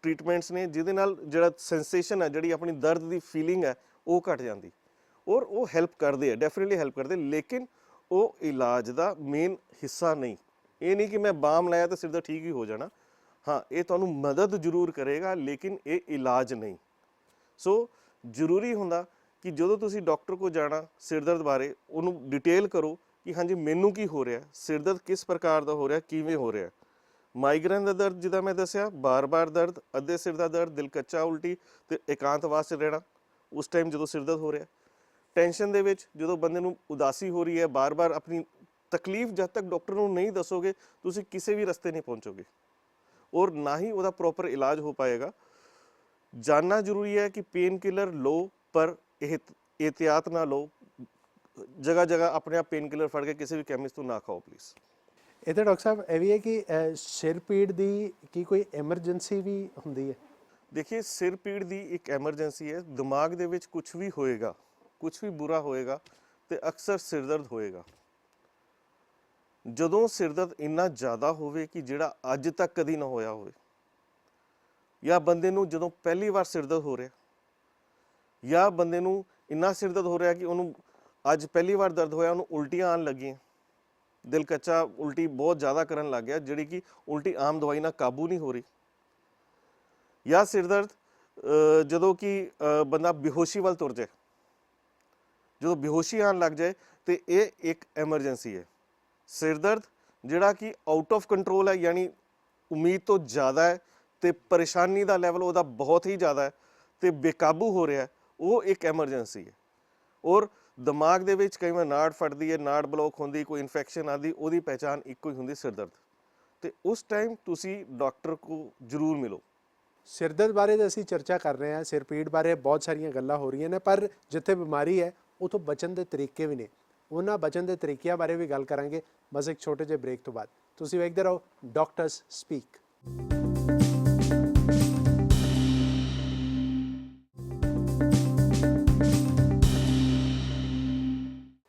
ਟ੍ਰੀਟਮੈਂਟਸ ਨੇ ਜਿਹਦੇ ਨਾਲ ਜਿਹੜਾ ਸੈਂਸੇਸ਼ਨ ਹੈ, ਜਿਹੜੀ ਆਪਣੀ ਦਰਦ ਦੀ ਫੀਲਿੰਗ ਹੈ ਉਹ ਘਟ ਜਾਂਦੀ ਔਰ ਉਹ ਹੈਲਪ ਕਰਦੇ ਆ, ਡੈਫੀਨੇਟਲੀ ਹੈਲਪ ਕਰਦੇ, ਲੇਕਿਨ ਉਹ ਇਲਾਜ ਦਾ ਮੇਨ ਹਿੱਸਾ ਨਹੀਂ। ਇਹ ਨਹੀਂ ਕਿ ਮੈਂ ਬਾਮ ਲਾਇਆ ਤਾਂ ਸਿਰ ਦਾ ਠੀਕ ਹੀ ਹੋ ਜਾਣਾ। ਹਾਂ, ਇਹ ਤੁਹਾਨੂੰ ਮਦਦ ਜ਼ਰੂਰ ਕਰੇਗਾ ਲੇਕਿਨ ਇਹ ਇਲਾਜ ਨਹੀਂ। ਸੋ ਜ਼ਰੂਰੀ ਹੁੰਦਾ ਕਿ ਜਦੋਂ ਤੁਸੀਂ ਡਾਕਟਰ ਕੋਲ ਜਾਣਾ ਸਿਰ ਦਰਦ ਬਾਰੇ, ਉਹਨੂੰ ਡਿਟੇਲ ਕਰੋ ਕਿ ਹਾਂਜੀ ਮੈਨੂੰ ਕੀ ਹੋ ਰਿਹਾ, ਸਿਰ ਦਰਦ ਕਿਸ ਪ੍ਰਕਾਰ ਦਾ ਹੋ ਰਿਹਾ, ਕਿਵੇਂ ਹੋ ਰਿਹਾ। ਮਾਈਗ੍ਰੇਨ ਦਾ ਦਰਦ ਜਿੱਦਾਂ ਮੈਂ ਦੱਸਿਆ, ਬਾਰ-ਬਾਰ ਦਰਦ, ਅੱਧੇ ਸਿਰ ਦਾ ਦਰਦ, ਦਿਲ ਕੱਚਾ, ਉਲਟੀ ਤੇ ਇਕਾਂਤਵਾਸ 'ਚ ਰਹਿਣਾ ਉਸ ਟਾਈਮ ਜਦੋਂ ਸਿਰ ਦਰਦ ਹੋ ਰਿਹਾ। ਟੈਂਸ਼ਨ ਦੇ ਵਿੱਚ ਜਦੋਂ ਬੰਦੇ ਨੂੰ ਉਦਾਸੀ ਹੋ ਰਹੀ ਹੈ, ਬਾਰ-ਬਾਰ ਆਪਣੀ ਤਕਲੀਫ ਜਦ ਤੱਕ ਡਾਕਟਰ ਨੂੰ ਨਹੀਂ ਦੱਸੋਗੇ ਤੁਸੀਂ ਕਿਸੇ ਵੀ ਰਸਤੇ ਨਹੀਂ ਪਹੁੰਚੋਗੇ ਔਰ ਨਾ ਹੀ ਉਹਦਾ ਪ੍ਰੋਪਰ ਇਲਾਜ ਹੋ ਪਾਏਗਾ। ਜਾਨਣਾ ਜ਼ਰੂਰੀ ਹੈ ਕਿ ਪੇਨ ਕਿਲਰ ਲਓ ਪਰ ਇਹ ਇਹਤਿਆਤ ਨਾ ਲਓ। ਜਗ੍ਹਾ ਜਗ੍ਹਾ ਆਪਣੇ ਆਪ ਪੇਨ ਕਿਲਰ ਫੜ ਕੇ ਕਿਸੇ ਵੀ ਕੈਮਿਸਟ ਤੋਂ ਨਾ ਖਾਓ ਪਲੀਜ਼। ਇਹ ਤਾਂ ਡਾਕਟਰ ਸਾਹਿਬ ਇਹ ਵੀ ਹੈ ਕਿ ਸਿਰ ਪੀੜ ਦੀ ਕੀ ਕੋਈ ਐਮਰਜੈਂਸੀ ਵੀ ਹੁੰਦੀ ਹੈ? ਦੇਖिए, सिर पीड़ ਦੀ ਇੱਕ ਐਮਰਜੈਂਸੀ ਹੈ। ਦਿਮਾਗ ਦੇ ਵਿੱਚ ਕੁਝ ਵੀ ਹੋਏਗਾ, ਕੁਝ ਵੀ ਬੁਰਾ ਹੋਏਗਾ ਤੇ ਅਕਸਰ ਸਿਰ ਦਰਦ ਹੋਏਗਾ। ਜਦੋਂ ਸਿਰ ਦਰਦ ਇੰਨਾ ਜ਼ਿਆਦਾ ਹੋਵੇ ਕਿ ਜਿਹੜਾ ਅੱਜ ਤੱਕ ਕਦੀ ਨਾ ਹੋਇਆ ਹੋਵੇ, ਜਾਂ ਬੰਦੇ ਨੂੰ ਜਦੋਂ ਪਹਿਲੀ ਵਾਰ ਸਿਰ ਦਰਦ ਹੋ ਰਿਹਾ, ਜਾਂ ਬੰਦੇ ਨੂੰ ਇੰਨਾ ਸਿਰ ਦਰਦ ਹੋ ਰਿਹਾ ਕਿ ਉਹਨੂੰ ਅੱਜ ਪਹਿਲੀ ਵਾਰ ਦਰਦ ਹੋਇਆ, ਉਹਨੂੰ ਉਲਟੀਆਂ ਆਉਣ ਲੱਗੀਆਂ, ਦਿਲ ਕੱਚਾ, ਉਲਟੀ ਬਹੁਤ ਜ਼ਿਆਦਾ ਕਰਨ ਲੱਗ ਗਿਆ, ਜਿਹੜੀ ਕਿ ਉਲਟੀ ਆਮ ਦਵਾਈ ਨਾਲ ਕਾਬੂ ਨਹੀਂ ਹੋ ਰਹੀ। ਜਾਂ ਸਿਰ ਦਰਦ ਜਦੋਂ ਕਿ ਬੰਦਾ ਬੇਹੋਸ਼ੀ ਵੱਲ ਤੁਰ ਜਾਏ, ਜਦੋਂ ਬੇਹੋਸ਼ੀ ਆਉਣ ਲੱਗ ਜਾਏ ਤੇ ਇਹ ਇੱਕ ਐਮਰਜੈਂਸੀ ਹੈ। ਸਿਰ ਦਰਦ ਜਿਹੜਾ ਕਿ ਆਊਟ ਆਫ ਕੰਟਰੋਲ ਹੈ, ਯਾਨੀ ਉਮੀਦ ਤੋਂ ਜ਼ਿਆਦਾ ਹੈ ਤੇ ਪਰੇਸ਼ਾਨੀ ਦਾ ਲੈਵਲ ਉਹਦਾ ਬਹੁਤ ਹੀ ਜ਼ਿਆਦਾ ਹੈ ਤੇ ਬੇਕਾਬੂ ਹੋ ਰਿਹਾ, ਉਹ ਇੱਕ ਐਮਰਜੈਂਸੀ ਹੈ। ਔਰ ਦਿਮਾਗ ਦੇ ਵਿੱਚ ਕਈ ਵਾਰ ਨਾੜ ਫਟਦੀ ਹੈ, ਨਾੜ ਬਲੋਕ ਹੁੰਦੀ, ਕੋਈ ਇਨਫੈਕਸ਼ਨ ਆਉਂਦੀ, ਉਹਦੀ ਪਹਿਚਾਣ ਇੱਕੋ ਹੀ ਹੁੰਦੀ, ਸਿਰ ਦਰਦ। ਤੇ ਉਸ ਟਾਈਮ ਤੁਸੀਂ ਡਾਕਟਰ ਕੋ ਜ਼ਰੂਰ ਮਿਲੋ। ਸਿਰ ਦਰਦ ਬਾਰੇ ਤਾਂ ਅਸੀਂ ਚਰਚਾ ਕਰ ਰਹੇ ਹਾਂ, ਸਿਰ ਪੀੜ ਬਾਰੇ ਬਹੁਤ ਸਾਰੀਆਂ ਗੱਲਾਂ ਹੋ ਰਹੀਆਂ ਨੇ, ਪਰ ਜਿੱਥੇ ਬਿਮਾਰੀ ਹੈ ਉੱਥੋਂ ਬਚਣ ਦੇ ਤਰੀਕੇ ਵੀ ਨੇ। ਉਹਨਾਂ ਬਚਣ ਦੇ ਤਰੀਕਿਆਂ ਬਾਰੇ ਵੀ ਗੱਲ ਕਰਾਂਗੇ ਬਸ ਇੱਕ ਛੋਟੇ ਜਿਹੇ ਬ੍ਰੇਕ ਤੋਂ ਬਾਅਦ। ਤੁਸੀਂ ਵੇਖਦੇ ਰਹੋ ਡਾਕਟਰਸ ਸਪੀਕ।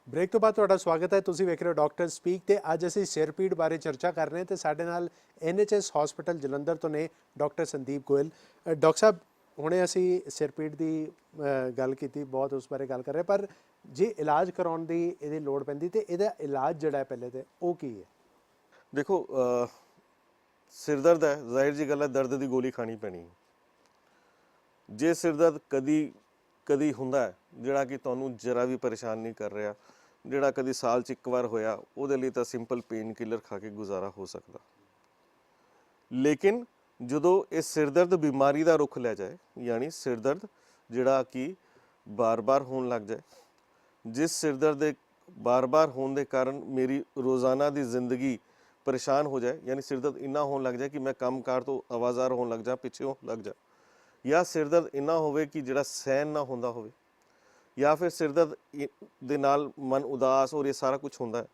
ਬ੍ਰੇਕ ਤੋਂ ਬਾਅਦ ਤੁਹਾਡਾ ਸਵਾਗਤ ਹੈ। ਤੁਸੀਂ ਵੇਖ ਰਹੇ ਹੋ ਡਾਕਟਰ ਸਪੀਕ ਤੇ ਅੱਜ ਅਸੀਂ ਸਿਰ ਪੀੜ ਬਾਰੇ ਚਰਚਾ ਕਰ ਰਹੇ ਹਾਂ ਤੇ ਸਾਡੇ ਨਾਲ NHS ਹਸਪੀਟਲ ਜਲੰਧਰ ਤੋਂ ਨੇ ਡਾਕਟਰ ਸੰਦੀਪ ਗੋਇਲ। ਡਾਕਟਰ ਸਾਹਿਬ, ਹੁਣੇ ਅਸੀਂ ਸਿਰ ਪੀੜ ਦੀ ਗੱਲ ਕੀਤੀ, ਬਹੁਤ ਉਸ ਬਾਰੇ ਗੱਲ ਕਰ ਰਹੇ, ਪਰ ਜੇ ਇਲਾਜ ਕਰਾਉਣ ਦੀ ਇਹਦੀ ਲੋੜ ਪੈਂਦੀ ਤੇ ਇਹਦਾ ਇਲਾਜ ਜਿਹੜਾ ਹੈ ਪਹਿਲੇ ਤੇ ਉਹ ਕੀ ਹੈ? ਦੇਖੋ, ਸਿਰ ਦਰਦ ਹੈ, ਜ਼ਾਹਿਰ ਜੀ ਗੱਲ ਹੈ, ਦਰਦ ਦੀ ਗੋਲੀ ਖਾਣੀ ਪੈਣੀ ਹੈ। ਜੇ ਸਿਰ ਦਰਦ ਕਦੀ ਹੁੰਦਾ ਹੈ ਜਿਹੜਾ ਕਿ ਤੁਹਾਨੂੰ ਜਰਾ ਵੀ ਪਰੇਸ਼ਾਨ ਨਹੀਂ ਕਰ ਰਿਹਾ, ਜਿਹੜਾ ਕਦੀ ਸਾਲ 'ਚ ਇੱਕ ਵਾਰ ਹੋਇਆ, ਉਹਦੇ ਲਈ ਤਾਂ ਸਿੰਪਲ ਪੇਨ ਕਿਲਰ ਖਾ ਕੇ ਗੁਜ਼ਾਰਾ ਹੋ ਸਕਦਾ। ਲੇਕਿਨ ਜਦੋਂ ਇਹ ਸਿਰ ਦਰਦ ਬਿਮਾਰੀ ਦਾ ਰੁਖ ਲੈ ਜਾਏ, ਯਾਨੀ ਸਿਰ ਦਰਦ ਜਿਹੜਾ ਕਿ ਬਾਰ-ਬਾਰ ਹੋਣ ਲੱਗ ਜਾਏ, ਜਿਸ ਸਿਰ ਦਰਦ ਦੇ ਬਾਰ-ਬਾਰ ਹੋਣ ਦੇ ਕਾਰਨ ਮੇਰੀ ਰੋਜ਼ਾਨਾ ਦੀ ਜ਼ਿੰਦਗੀ ਪਰੇਸ਼ਾਨ ਹੋ ਜਾਏ, ਯਾਨੀ ਸਿਰ ਦਰਦ ਇੰਨਾ ਹੋਣ ਲੱਗ ਜਾਏ ਕਿ ਮੈਂ ਕੰਮਕਾਰ ਤੋਂ ਆਵਾਜ਼ਾਰ ਹੋਣ ਲੱਗ ਜਾ, ਪਿੱਛੇ ਹੋਣ ਲੱਗ ਜਾ, ਜਾਂ ਸਿਰ ਦਰਦ ਇੰਨਾ ਹੋਵੇ ਕਿ ਜਿਹੜਾ ਸਹਿਨ ਨਾ ਹੁੰਦਾ ਹੋਵੇ, ਜਾਂ ਫਿਰ ਸਿਰ ਦਰਦ ਦੇ ਨਾਲ ਮਨ ਉਦਾਸ ਔਰ ਇਹ ਸਾਰਾ ਕੁਝ ਹੁੰਦਾ ਹੈ,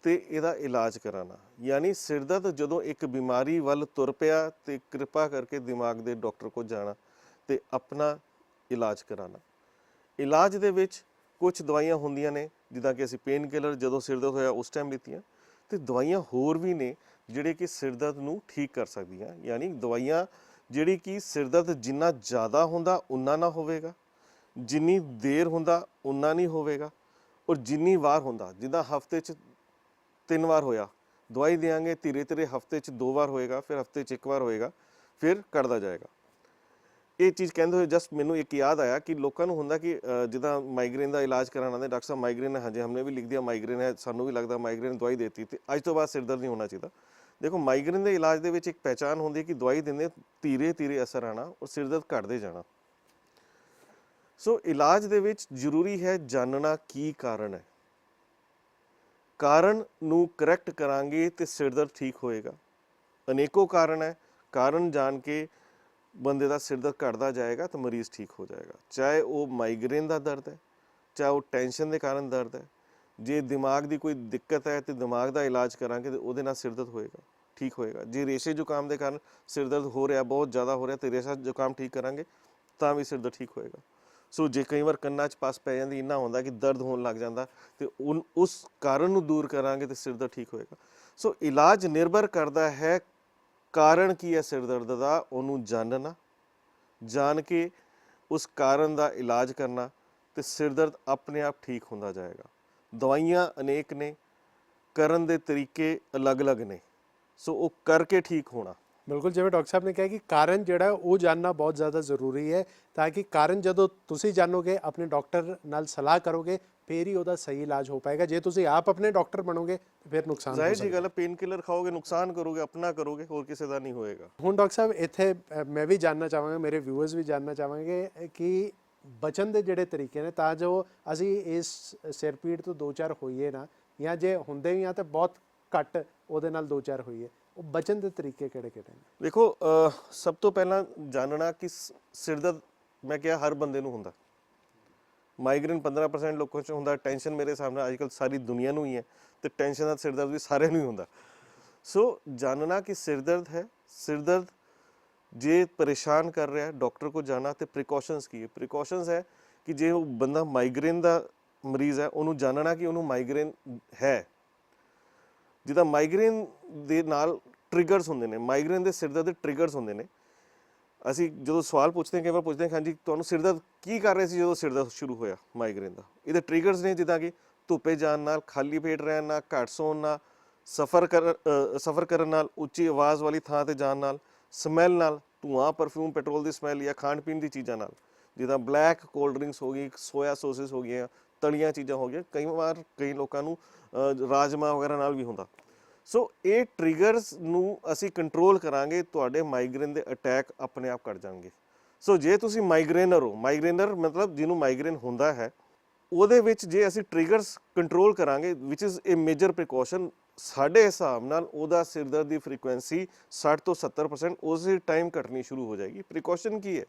ਤੇ ਇਹਦਾ ਇਲਾਜ ਕਰਾਣਾ। ਯਾਨੀ ਸਿਰ ਦਰਦ ਜਦੋਂ ਇੱਕ ਬਿਮਾਰੀ ਵੱਲ ਤੁਰ ਪਿਆ ਤੇ ਕਿਰਪਾ ਕਰਕੇ ਦਿਮਾਗ ਦੇ ਡਾਕਟਰ ਕੋਲ ਜਾਣਾ ਤੇ ਆਪਣਾ ਇਲਾਜ ਕਰਾਣਾ। ਇਲਾਜ ਦੇ ਵਿੱਚ ਕੁਝ ਦਵਾਈਆਂ ਹੁੰਦੀਆਂ ਨੇ, ਜਿੱਦਾਂ ਕਿ ਅਸੀਂ ਪੇਨ ਕਿਲਰ ਜਦੋਂ ਸਿਰ ਦਰਦ ਹੋਇਆ ਉਸ ਟਾਈਮ ਲਿੱਤੀਆਂ, ਤੇ ਦਵਾਈਆਂ ਹੋਰ ਵੀ ਨੇ ਜਿਹੜੇ ਕਿ ਸਿਰ ਦਰਦ ਨੂੰ ਠੀਕ ਕਰ ਸਕਦੀਆਂ। ਯਾਨੀ ਦਵਾਈਆਂ ਜਿਹੜੀ ਕਿ ਸਿਰ ਦਰਦ ਜਿੰਨਾ ਜ਼ਿਆਦਾ ਹੁੰਦਾ ਉਨਾ ਨਾ ਹੋਵੇਗਾ, ਜਿੰਨੀ ਦੇਰ ਹੁੰਦਾ ਉਨਾ ਨਹੀਂ ਹੋਵੇਗਾ, ਔਰ ਜਿੰਨੀ ਵਾਰ ਹੁੰਦਾ, ਜਿੱਦਾਂ ਹਫਤੇ 'ਚ 3 ਵਾਰ ਹੋਇਆ, ਦਵਾਈ ਦੇਵਾਂਗੇ, ਧੀਰੇ ਧੀਰੇ ਹਫਤੇ 'ਚ 2 ਵਾਰ ਹੋਏਗਾ, ਫਿਰ ਹਫਤੇ 'ਚ 1 ਵਾਰ ਹੋਏਗਾ, ਫਿਰ ਘਟਦਾ ਜਾਏਗਾ। ਇਹ ਚੀਜ਼ ਕਹਿੰਦੇ ਹੋਏ ਜਸਟ ਮੈਨੂੰ ਇੱਕ ਯਾਦ ਆਇਆ ਕਿ ਲੋਕਾਂ ਨੂੰ ਹੁੰਦਾ ਕਿ ਜਿੱਦਾਂ ਮਾਈਗ੍ਰੇਨ ਦਾ ਇਲਾਜ ਕਰਾਉਣ ਆਉਂਦੇ, ਡਾਕਟਰ ਸਾਹਿਬ ਮਾਈਗ੍ਰੇਨ ਹੈ, ਹਾਂਜੀ ਹਮਨੇ ਵੀ ਲਿਖ ਦਿਆ ਮਾਈਗ੍ਰੇਨ ਹੈ, ਸਾਨੂੰ ਵੀ ਲੱਗਦਾ ਮਾਈਗ੍ਰੇਨ, ਦਵਾਈ ਦੇਤੀ ਤੇ ਅੱਜ ਤੋਂ ਬਾਅਦ ਸਿਰ ਦਰਦ ਨਹੀਂ ਹੋਣਾ ਚਾਹੀਦਾ। ਦੇਖੋ, ਮਾਈਗ੍ਰੇਨ ਦੇ ਇਲਾਜ ਦੇ ਵਿੱਚ ਇੱਕ ਪਹਿਚਾਣ ਹੁੰਦੀ ਹੈ ਕਿ ਦਵਾਈ ਦਿੰਦੇ ਧੀਰੇ ਧੀਰੇ ਅਸਰ ਆਉਣਾ ਔਰ ਸਿਰ ਦਰਦ ਘਟਦੇ ਜਾਣਾ। ਸੋ ਇਲਾਜ ਦੇ ਵਿੱਚ ਜ਼ਰੂਰੀ ਹੈ ਜਾਣਨਾ ਕੀ ਕਾਰਨ ਹੈ। ਕਾਰਨ ਨੂੰ ਕਰੈਕਟ ਕਰਾਂਗੇ ਤੇ ਸਿਰ ਦਰਦ ਠੀਕ ਹੋਏਗਾ। ਅਨੇਕੋ ਕਾਰਨ ਹੈ, ਕਾਰਨ ਜਾਣ ਕੇ ਬੰਦੇ ਦਾ ਸਿਰ ਦਰਦ ਘਟਦਾ ਜਾਏਗਾ ਤਾਂ ਮਰੀਜ਼ ਠੀਕ ਹੋ ਜਾਏਗਾ। ਚਾਹੇ ਉਹ ਮਾਈਗ੍ਰੇਨ ਦਾ ਦਰਦ ਹੈ, ਚਾਹੇ ਉਹ ਟੈਨਸ਼ਨ ਦੇ ਕਾਰਨ ਦਰਦ ਹੈ। ਜੇ ਦਿਮਾਗ ਦੀ ਕੋਈ ਦਿੱਕਤ ਹੈ ਤੇ ਦਿਮਾਗ ਦਾ ਇਲਾਜ ਕਰਾਂਗੇ ਤੇ ਉਹਦੇ ਨਾਲ ਸਿਰ ਦਰਦ ਹੋਏਗਾ, ਠੀਕ ਹੋਏਗਾ। ਜੇ ਰੇਸ਼ੇ ਜ਼ੁਕਾਮ ਦੇ ਕਾਰਨ ਸਿਰ ਦਰਦ ਹੋ ਰਿਹਾ, ਬਹੁਤ ਜ਼ਿਆਦਾ ਹੋ ਰਿਹਾ, ਤੇ ਰੇਸ਼ਾ ਜ਼ੁਕਾਮ ਠੀਕ ਕਰਾਂਗੇ ਤਾਂ ਵੀ ਸਿਰ ਦਰਦ ਠੀਕ ਹੋਏਗਾ। ਸੋ ਜੇ ਕਈ ਵਾਰ ਕੰਨਾਂ 'ਚ ਪਸ ਪੈ ਜਾਂਦੀ, ਇੰਨਾ ਹੁੰਦਾ ਕਿ ਦਰਦ ਹੋਣ ਲੱਗ ਜਾਂਦਾ, ਤੇ ਉਸ ਕਾਰਨ ਨੂੰ ਦੂਰ ਕਰਾਂਗੇ ਤੇ ਸਿਰ ਦਰਦ ਠੀਕ ਹੋਏਗਾ। ਸੋ ਇਲਾਜ ਨਿਰਭਰ ਕਰਦਾ ਹੈ ਕਾਰਨ ਕੀ ਹੈ ਸਿਰ ਦਰਦ ਦਾ, ਉਹਨੂੰ ਜਾਣਨਾ, ਜਾਣ ਕੇ ਉਸ ਕਾਰਨ ਦਾ ਇਲਾਜ ਕਰਨਾ, ਤੇ ਸਿਰ ਦਰਦ ਆਪਣੇ ਆਪ ਠੀਕ ਹੁੰਦਾ ਜਾਏਗਾ। ਦਵਾਈਆਂ ਅਨੇਕ ਨੇ, ਕਰਨ ਦੇ ਤਰੀਕੇ ਅਲੱਗ-ਅਲੱਗ ਨੇ, ਸੋ ਉਹ ਕਰਕੇ ਠੀਕ ਹੋਣਾ। ਬਿਲਕੁਲ, ਜਿਵੇਂ ਡਾਕਟਰ ਸਾਹਿਬ ਨੇ ਕਿਹਾ ਕਿ ਕਾਰਨ ਜਿਹੜਾ ਉਹ ਜਾਣਨਾ ਬਹੁਤ ਜ਼ਿਆਦਾ ਜ਼ਰੂਰੀ ਹੈ, ਤਾਂ ਕਿ ਕਾਰਨ ਜਦੋਂ ਤੁਸੀਂ ਜਾਣੋਗੇ, ਆਪਣੇ ਡਾਕਟਰ ਨਾਲ ਸਲਾਹ ਕਰੋਗੇ, ਫਿਰ ਹੀ ਉਹਦਾ ਸਹੀ ਇਲਾਜ ਹੋ ਪਾਏਗਾ। ਜੇ ਤੁਸੀਂ ਆਪ ਆਪਣੇ ਡਾਕਟਰ ਬਣੋਗੇ ਤਾਂ ਫਿਰ ਨੁਕਸਾਨ ਹੋ ਜ਼ਾਹਿਰ ਜੀ ਸਕਦਾ। ਗੱਲ ਹੈ, ਪੇਨ ਕਿਲਰ ਖਾਓਗੇ ਨੁਕਸਾਨ ਕਰੋਗੇ, ਆਪਣਾ ਕਰੋਗੇ, ਹੋਰ ਕਿਸੇ ਦਾ ਨਹੀਂ ਹੋਏਗਾ। ਹੁਣ ਡਾਕਟਰ ਸਾਹਿਬ ਇੱਥੇ ਮੈਂ ਵੀ ਜਾਣਨਾ ਚਾਹਾਂਗਾ, ਮੇਰੇ ਵਿਊਅਰਸ ਵੀ ਜਾਣਨਾ ਚਾਹਾਂਗੇ ਕਿ ਬਚਣ ਦੇ ਜਿਹੜੇ ਤਰੀਕੇ ਨੇ, ਤਾਂ ਜੋ ਅਸੀਂ ਇਸ ਸਿਰ ਪੀੜ ਤੋਂ 2-4 ਹੋਈਏ ਨਾ, ਜਾਂ ਜੇ ਹੁੰਦੇ ਵੀ ਆ ਤਾਂ ਬਹੁਤ ਘੱਟ ਉਹਦੇ ਨਾਲ 2-4 ਹੋਈਏ, ਉਹ ਬਚਣ ਦੇ ਤਰੀਕੇ ਕਿਹੜੇ-ਕਿਹੜੇ ਨੇ? ਦੇਖੋ, ਸਭ ਤੋਂ ਪਹਿਲਾਂ ਜਾਣਨਾ ਕਿ ਸਿਰ ਦਰਦ ਮੈਂ ਕਿਹਾ ਹਰ ਬੰਦੇ ਨੂੰ ਹੁੰਦਾ। ਮਾਈਗ੍ਰੇਨ 15% ਲੋਕਾਂ 'ਚ ਹੁੰਦਾ, ਟੈਨਸ਼ਨ ਮੇਰੇ ਹਿਸਾਬ ਨਾਲ ਅੱਜ ਕੱਲ੍ਹ ਸਾਰੀ ਦੁਨੀਆ ਨੂੰ ਹੀ ਹੈ, ਤੇ ਟੈਨਸ਼ਨ ਦਾ ਸਿਰ ਦਰਦ ਵੀ ਸਾਰਿਆਂ ਨੂੰ ਹੀ ਹੁੰਦਾ। ਸੋ ਜਾਣਨਾ ਕਿ ਸਿਰ ਦਰਦ ਹੈ, ਸਿਰ ਦਰਦ ਜੇ ਪਰੇਸ਼ਾਨ ਕਰ ਰਿਹਾ, ਡਾਕਟਰ ਕੋਲ ਜਾਣਾ। ਤੇ ਪ੍ਰੀਕਾਸ਼ਨਸ ਕੀ ਹੈ? ਪ੍ਰੀਕਾਸ਼ਨਸ ਹੈ ਕਿ ਜੇ ਉਹ ਬੰਦਾ ਮਾਈਗ੍ਰੇਨ ਦਾ ਮਰੀਜ਼ ਹੈ, ਉਹਨੂੰ ਜਾਣਨਾ ਕਿ ਉਹਨੂੰ ਮਾਈਗ੍ਰੇਨ ਹੈ। ਜਿੱਦਾਂ ਮਾਈਗ੍ਰੇਨ ਦੇ ਨਾਲ ਟ੍ਰਿਗਰਸ ਹੁੰਦੇ ਨੇ, ਮਾਈਗ੍ਰੇਨ ਦੇ ਸਿਰ ਦਰਦ ਦੇ ਟ੍ਰਿਗਰਸ ਹੁੰਦੇ ਨੇ। ਅਸੀਂ ਜਦੋਂ ਸਵਾਲ ਪੁੱਛਦੇ ਹਾਂ, ਕਈ ਵਾਰ ਪੁੱਛਦੇ ਹਾਂ, ਹਾਂਜੀ ਤੁਹਾਨੂੰ ਸਿਰ ਦਰਦ ਕੀ ਕਰ ਰਹੇ ਸੀ ਜਦੋਂ ਸਿਰ ਦਰਦ ਸ਼ੁਰੂ ਹੋਇਆ ਮਾਈਗ੍ਰੇਨ ਦਾ? ਇਹਦੇ ਟ੍ਰਿਗਰਸ ਨੇ, ਜਿੱਦਾਂ ਕਿ ਧੁੱਪੇ ਜਾਣ ਨਾਲ, ਖਾਲੀ ਪੇਟ ਰਹਿਣ ਨਾਲ, ਘੱਟ ਸੌਣ ਨਾਲ, ਸਫ਼ਰ ਕਰਨ ਨਾਲ, ਉੱਚੀ ਆਵਾਜ਼ ਵਾਲੀ ਥਾਂ 'ਤੇ ਜਾਣ ਨਾਲ, ਸਮੈਲ ਨਾਲ, ਧੂਆਂ, ਪਰਫਿਊਮ, ਪੈਟਰੋਲ ਦੀ ਸਮੈਲ, ਜਾਂ ਖਾਣ ਪੀਣ ਦੀ ਚੀਜ਼ਾਂ ਨਾਲ, ਜਿੱਦਾਂ ਬਲੈਕ ਕੋਲਡ ਡਰਿੰਕਸ ਹੋ ਗਈ, ਸੋਇਆ ਸੋਸਿਸ ਹੋ ਗਈਆਂ, ਤਲੀਆਂ ਚੀਜ਼ਾਂ ਹੋ ਗਈਆਂ। ਕਈ ਵਾਰ ਕਈ ਲੋਕਾਂ ਨੂੰ ਰਾਜਮਾ ਵਗੈਰਾ ਨਾਲ ਵੀ ਹੁੰਦਾ। ਸੋ ਇਹ ਟ੍ਰਿਗਰਸ ਨੂੰ ਅਸੀਂ ਕੰਟਰੋਲ ਕਰਾਂਗੇ, ਤੁਹਾਡੇ ਮਾਈਗ੍ਰੇਨ ਦੇ ਅਟੈਕ ਆਪਣੇ ਆਪ ਘਟ ਜਾਣਗੇ। ਸੋ ਜੇ ਤੁਸੀਂ ਮਾਈਗ੍ਰੇਨਰ ਹੋ, ਮਾਈਗ੍ਰੇਨਰ ਮਤਲਬ ਜਿਹਨੂੰ ਮਾਈਗ੍ਰੇਨ ਹੁੰਦਾ ਹੈ, ਉਹਦੇ ਵਿੱਚ ਜੇ ਅਸੀਂ ਟ੍ਰਿਗਰਸ ਕੰਟਰੋਲ ਕਰਾਂਗੇ, ਵਿਚ ਇਜ਼ ਏ ਮੇਜਰ ਪ੍ਰੀਕਾਸ਼ਨ, ਸਾਡੇ ਹਿਸਾਬ ਨਾਲ ਉਹਦਾ ਸਿਰ ਦਰਦ ਦੀ ਫ੍ਰੀਕੁਐਂਸੀ 60 ਤੋਂ 70% ਉਸੇ ਟਾਈਮ ਘਟਣੀ ਸ਼ੁਰੂ ਹੋ ਜਾਏਗੀ। ਪ੍ਰੀਕਾਸ਼ਨ ਕੀ ਹੈ?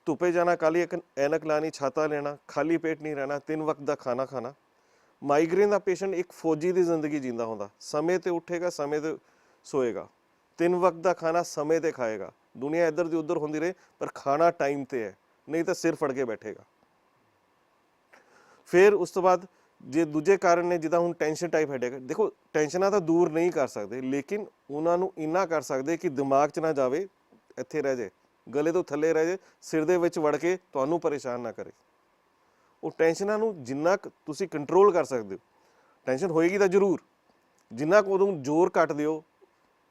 ਧੁੱਪੇ ਜਾਣਾ, ਕਾਲੀ ਐਨਕ ਲਾਣੀ, ਛਾਤਾ ਲੈਣਾ, ਖਾਲੀ ਪੇਟ ਨਹੀਂ ਰਹਿਣਾ, 3 ਵਕਤ ਦਾ ਖਾਣਾ ਖਾਣਾ। ਮਾਈਗ੍ਰੇਨ ਦਾ ਪੇਸ਼ੈਂਟ ਇੱਕ ਫੌਜੀ ਦੀ ਜ਼ਿੰਦਗੀ ਜੀਂਦਾ ਹੁੰਦਾ, ਸਮੇਂ ਤੇ ਉੱਠੇਗਾ, ਸਮੇਂ ਤੇ ਸੋਏਗਾ, 3 ਵਕਤ ਦਾ ਖਾਣਾ ਸਮੇਂ ਤੇ ਖਾਏਗਾ। ਦੁਨੀਆ ਇੱਧਰ ਦੀ ਉੱਧਰ ਹੁੰਦੀ ਰਹੇ, ਪਰ ਖਾਣਾ ਟਾਈਮ ਤੇ ਹੈ, ਨਹੀਂ ਤਾਂ ਸਿਰ ਫੜ ਕੇ ਬੈਠੇਗਾ। ਫਿਰ ਉਸ ਤੋਂ ਬਾਅਦ ਜੇ ਦੂਜੇ ਕਾਰਨ ਨੇ, ਜਿੱਦਾਂ ਹੁਣ ਟੈਨਸ਼ਨ ਟਾਈਪ ਹੈਡੇਕ, ਦੇਖੋ ਟੈਨਸ਼ਨਾਂ ਤਾਂ ਦੂਰ ਨਹੀਂ ਕਰ ਸਕਦੇ, ਲੇਕਿਨ ਉਹਨਾਂ ਨੂੰ ਇੰਨਾ ਕਰ ਸਕਦੇ ਕਿ ਦਿਮਾਗ 'ਚ ਨਾ ਜਾਵੇ, ਇੱਥੇ ਰਹਿ ਜਾਏ, ਗਲੇ ਤੋਂ ਥੱਲੇ ਰਹਿ ਜਾਏ, ਸਿਰ ਦੇ ਵਿੱਚ ਵੜ ਕੇ ਤੁਹਾਨੂੰ ਪਰੇਸ਼ਾਨ ਨਾ ਕਰੇ। ਉਹ ਟੈਨਸ਼ਨਾਂ ਨੂੰ ਜਿੰਨਾ ਕੁ ਤੁਸੀਂ ਕੰਟਰੋਲ ਕਰ ਸਕਦੇ ਹੋ, ਟੈਨਸ਼ਨ ਹੋਏਗੀ ਤਾਂ ਜ਼ਰੂਰ, ਜਿੰਨਾ ਕੁ ਉਹਨੂੰ ਜ਼ੋਰ ਘੱਟ ਦਿਓ,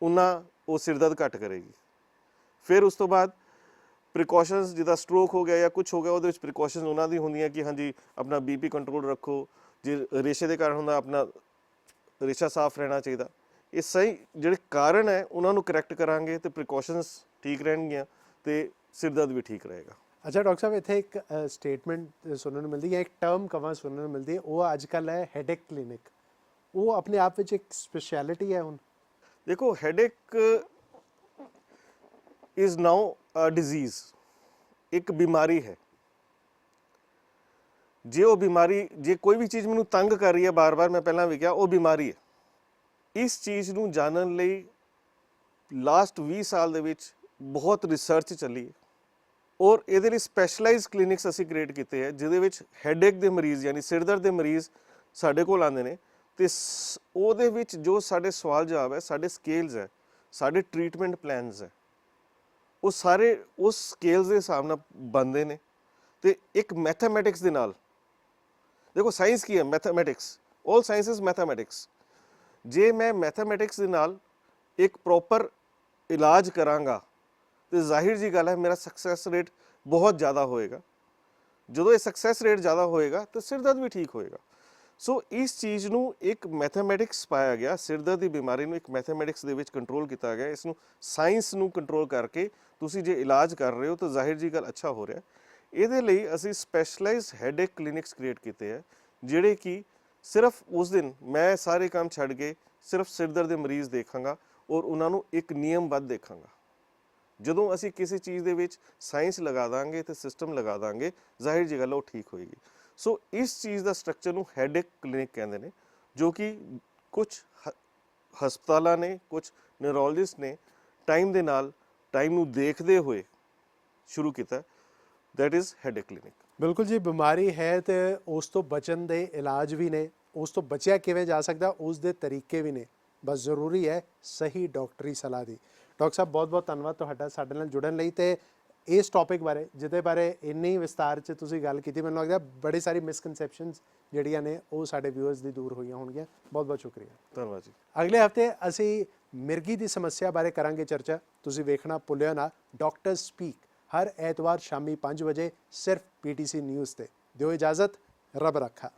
ਉਨਾ ਉਹ ਸਿਰ ਦਰਦ ਘੱਟ ਕਰੇਗੀ। ਫਿਰ ਉਸ ਤੋਂ ਬਾਅਦ ਪ੍ਰੀਕਾਸ਼ਨਸ ਜਿੱਦਾਂ ਸਟ੍ਰੋਕ ਹੋ ਗਿਆ ਜਾਂ ਕੁਝ ਹੋ ਗਿਆ ਉਹਦੇ ਵਿੱਚ ਪ੍ਰੀਕਾਸ਼ਨਸ ਉਹਨਾਂ ਦੀ ਹੁੰਦੀਆਂ ਕਿ ਹਾਂਜੀ ਆਪਣਾ ਬੀਪੀ ਕੰਟਰੋਲ ਰੱਖੋ, ਜੇ ਰੇਸ਼ੇ ਦੇ ਕਾਰਨ ਹੁੰਦਾ ਆਪਣਾ ਰੇਸ਼ਾ ਸਾਫ਼ ਰਹਿਣਾ ਚਾਹੀਦਾ। ਇਹ ਸਹੀ ਜਿਹੜੇ ਕਾਰਨ ਹੈ ਉਹਨਾਂ ਨੂੰ ਕਰੈਕਟ ਕਰਾਂਗੇ ਤੇ ਪ੍ਰੀਕਾਸ਼ਨਸ ਠੀਕ ਰਹਿਣਗੀਆਂ ਤੇ ਸਿਰ ਦਰਦ ਵੀ ਠੀਕ ਰਹੇਗਾ। ਅੱਛਾ ਡਾਕਟਰ ਸਾਹਿਬ, ਇੱਥੇ ਇੱਕ ਸਟੇਟਮੈਂਟ ਸੁਣਨ ਨੂੰ ਮਿਲਦੀ ਹੈ, ਇੱਕ ਟਰਮ ਕਵਾਂ ਸੁਣਨ ਨੂੰ ਮਿਲਦੀ ਹੈ, ਉਹ ਅੱਜ ਕੱਲ੍ਹ ਹੈ ਹੈਡੇਕ ਕਲੀਨਿਕ। ਉਹ ਆਪਣੇ ਆਪ ਵਿੱਚ ਇੱਕ ਸਪੈਸ਼ਲਿਟੀ ਹੈ ਹੁਣ? ਦੇਖੋ, headache is now a disease, ਇੱਕ ਬਿਮਾਰੀ ਹੈ। ਜੇ ਉਹ ਬਿਮਾਰੀ, ਜੇ ਕੋਈ ਵੀ ਚੀਜ਼ ਮੈਨੂੰ ਤੰਗ ਕਰ ਰਹੀ ਹੈ ਬਾਰ-ਬਾਰ, ਮੈਂ ਪਹਿਲਾਂ ਵੀ ਕਿਹਾ ਉਹ ਬਿਮਾਰੀ ਹੈ। ਇਸ ਚੀਜ਼ ਨੂੰ ਜਾਣਨ ਲਈ ਲਾਸਟ 20 ਸਾਲ ਦੇ ਵਿੱਚ ਬਹੁਤ ਰਿਸਰਚ ਚੱਲੀ ਹੈ ਔਰ ਇਹਦੇ ਲਈ ਸਪੈਸ਼ਲਾਈਜ਼ ਕਲੀਨਿਕਸ ਅਸੀਂ ਕ੍ਰੀਏਟ ਕੀਤੇ ਹੈ, ਜਿਹਦੇ ਵਿੱਚ ਹੈਡੇਕ ਦੇ ਮਰੀਜ਼ ਯਾਨੀ ਸਿਰ ਦਰਦ ਦੇ ਮਰੀਜ਼ ਸਾਡੇ ਕੋਲ ਆਉਂਦੇ ਨੇ ਤੇ ਉਹਦੇ ਵਿੱਚ ਜੋ ਸਾਡੇ ਸਵਾਲ ਜਵਾਬ ਹੈ, ਸਾਡੇ ਸਕੇਲਸ ਹੈ, ਸਾਡੇ ਟ੍ਰੀਟਮੈਂਟ ਪਲਾਨਸ ਹੈ, ਉਹ ਸਾਰੇ ਉਸ ਸਕੇਲਸ ਦੇ ਹਿਸਾਬ ਨਾਲ ਬਣਦੇ ਨੇ ਤੇ ਇੱਕ ਮੈਥਮੈਟਿਕਸ ਦੇ ਨਾਲ। ਦੇਖੋ ਸਾਇੰਸ ਕੀ ਹੈ? Mathematics, all science is mathematics. ਜੇ ਮੈਂ ਮੈਥਮੈਟਿਕਸ ਦੇ ਨਾਲ ਇੱਕ ਪ੍ਰੋਪਰ ਇਲਾਜ ਕਰਾਂਗਾ ਤੇ ਜ਼ਾਹਿਰ ਜੀ ਗੱਲ ਹੈ ਮੇਰਾ ਸਕਸੈਸ ਰੇਟ ਬਹੁਤ ਜ਼ਿਆਦਾ ਹੋਏਗਾ। ਜਦੋਂ ਇਹ ਸਕਸੈਸ ਰੇਟ ਜ਼ਿਆਦਾ ਹੋਏਗਾ ਤਾਂ ਸਿਰ ਦਰਦ ਵੀ ਠੀਕ ਹੋਏਗਾ। ਸੋ ਇਸ ਚੀਜ਼ ਨੂੰ ਇੱਕ ਮੈਥਮੈਟਿਕਸ ਪਾਇਆ ਗਿਆ, ਸਿਰ ਦਰਦ ਦੀ ਬਿਮਾਰੀ ਨੂੰ ਇੱਕ ਮੈਥਮੈਟਿਕਸ ਦੇ ਵਿੱਚ ਕੰਟਰੋਲ ਕੀਤਾ ਗਿਆ। ਇਸ ਨੂੰ ਸਾਇੰਸ ਨੂੰ ਕੰਟਰੋਲ ਕਰਕੇ ਤੁਸੀਂ ਜੇ ਇਲਾਜ ਕਰ ਰਹੇ ਹੋ ਤਾਂ ਜ਼ਾਹਿਰ ਜੀ ਗੱਲ ਅੱਛਾ ਹੋ ਰਿਹਾ। ਇਹਦੇ ਲਈ ਅਸੀਂ ਸਪੈਸ਼ਲਾਈਜ਼ਡ ਹੈਡੇਕ ਕਲੀਨਿਕਸ ਕ੍ਰੀਏਟ ਕੀਤੇ ਹੈ, ਜਿਹੜੇ ਕਿ ਸਿਰਫ ਉਸ ਦਿਨ ਮੈਂ ਸਾਰੇ ਕੰਮ ਛੱਡ ਕੇ ਸਿਰਫ ਸਿਰ ਦਰਦ ਦੇ ਮਰੀਜ਼ ਦੇਖਾਂਗਾ ਔਰ ਉਹਨਾਂ ਨੂੰ ਇੱਕ ਨਿਯਮਬੱਧ ਦੇਖਾਂਗਾ। ਜਦੋਂ ਅਸੀਂ ਕਿਸੇ ਚੀਜ਼ ਦੇ ਵਿੱਚ ਸਾਇੰਸ ਲਗਾ ਦਾਂਗੇ ਤੇ ਸਿਸਟਮ ਲਗਾ ਦਾਂਗੇ, ਜ਼ਾਹਿਰ ਜੀ ਗੱਲ ਉਹ ਠੀਕ ਹੋਏਗੀ। ਸੋ ਇਸ ਚੀਜ਼ ਦਾ ਸਟਰਕਚਰ ਨੂੰ ਹੈਡੇਕ ਕਲੀਨਿਕ ਕਹਿੰਦੇ ਨੇ, ਜੋ ਕਿ ਕੁਝ ਹਸਪਤਾਲਾਂ ਨੇ, ਕੁਝ ਨਿਊਰੋਲੋਜਿਸਟ ਨੇ ਟਾਈਮ ਦੇ ਨਾਲ, ਟਾਈਮ ਨੂੰ ਦੇਖਦੇ ਹੋਏ ਸ਼ੁਰੂ ਕੀਤਾ। That is headache clinic. ਬਿਲਕੁਲ ਜੀ, ਬਿਮਾਰੀ ਹੈ ਤੇ ਉਸ ਤੋਂ ਬਚਣ ਦੇ ਇਲਾਜ ਵੀ ਨੇ, ਉਸ ਤੋਂ ਬਚਿਆ ਕਿਵੇਂ ਜਾ ਸਕਦਾ ਉਸ ਦੇ ਤਰੀਕੇ ਵੀ ਨੇ, ਬਸ ਜ਼ਰੂਰੀ ਹੈ ਸਹੀ ਡਾਕਟਰੀ ਸਲਾਹ ਦੀ। ਡਾਕਟਰ ਸਾਹਿਬ, ਬਹੁਤ ਬਹੁਤ ਧੰਨਵਾਦ ਤੁਹਾਡਾ ਸਾਡੇ ਨਾਲ ਜੁੜਨ ਲਈ ਤੇ ਇਸ ਟੌਪਿਕ ਬਾਰੇ, ਜਿਹਦੇ ਬਾਰੇ ਇੰਨੀ ਵਿਸਤਾਰ 'ਚ ਤੁਸੀਂ ਗੱਲ ਕੀਤੀ। ਮੈਨੂੰ ਲੱਗਦਾ ਬੜੀ ਸਾਰੀ ਮਿਸਕਨਸੈਪਸ਼ਨਸ ਜਿਹੜੀਆਂ ਨੇ ਉਹ ਸਾਡੇ ਵਿਊਅਰਸ ਦੀ ਦੂਰ ਹੋਈਆਂ ਹੋਣਗੀਆਂ। ਬਹੁਤ ਬਹੁਤ ਸ਼ੁਕਰੀਆ। ਧੰਨਵਾਦ ਜੀ। ਅਗਲੇ ਹਫਤੇ ਅਸੀਂ ਮਿਰਗੀ ਦੀ ਸਮੱਸਿਆ ਬਾਰੇ ਕਰਾਂਗੇ ਚਰਚਾ। ਤੁਸੀਂ ਵੇਖਣਾ ਭੁੱਲਿਓ ਨਾ ਡਾਕਟਰ ਸਪੀਕ, ਹਰ ਐਤਵਾਰ ਸ਼ਾਮੀ 5 ਵਜੇ ਸਿਰਫ PTC ਨਿਊਜ਼ ਤੇ। ਦਿਓ ਇਜਾਜ਼ਤ, ਰੱਬ ਰੱਖਾ।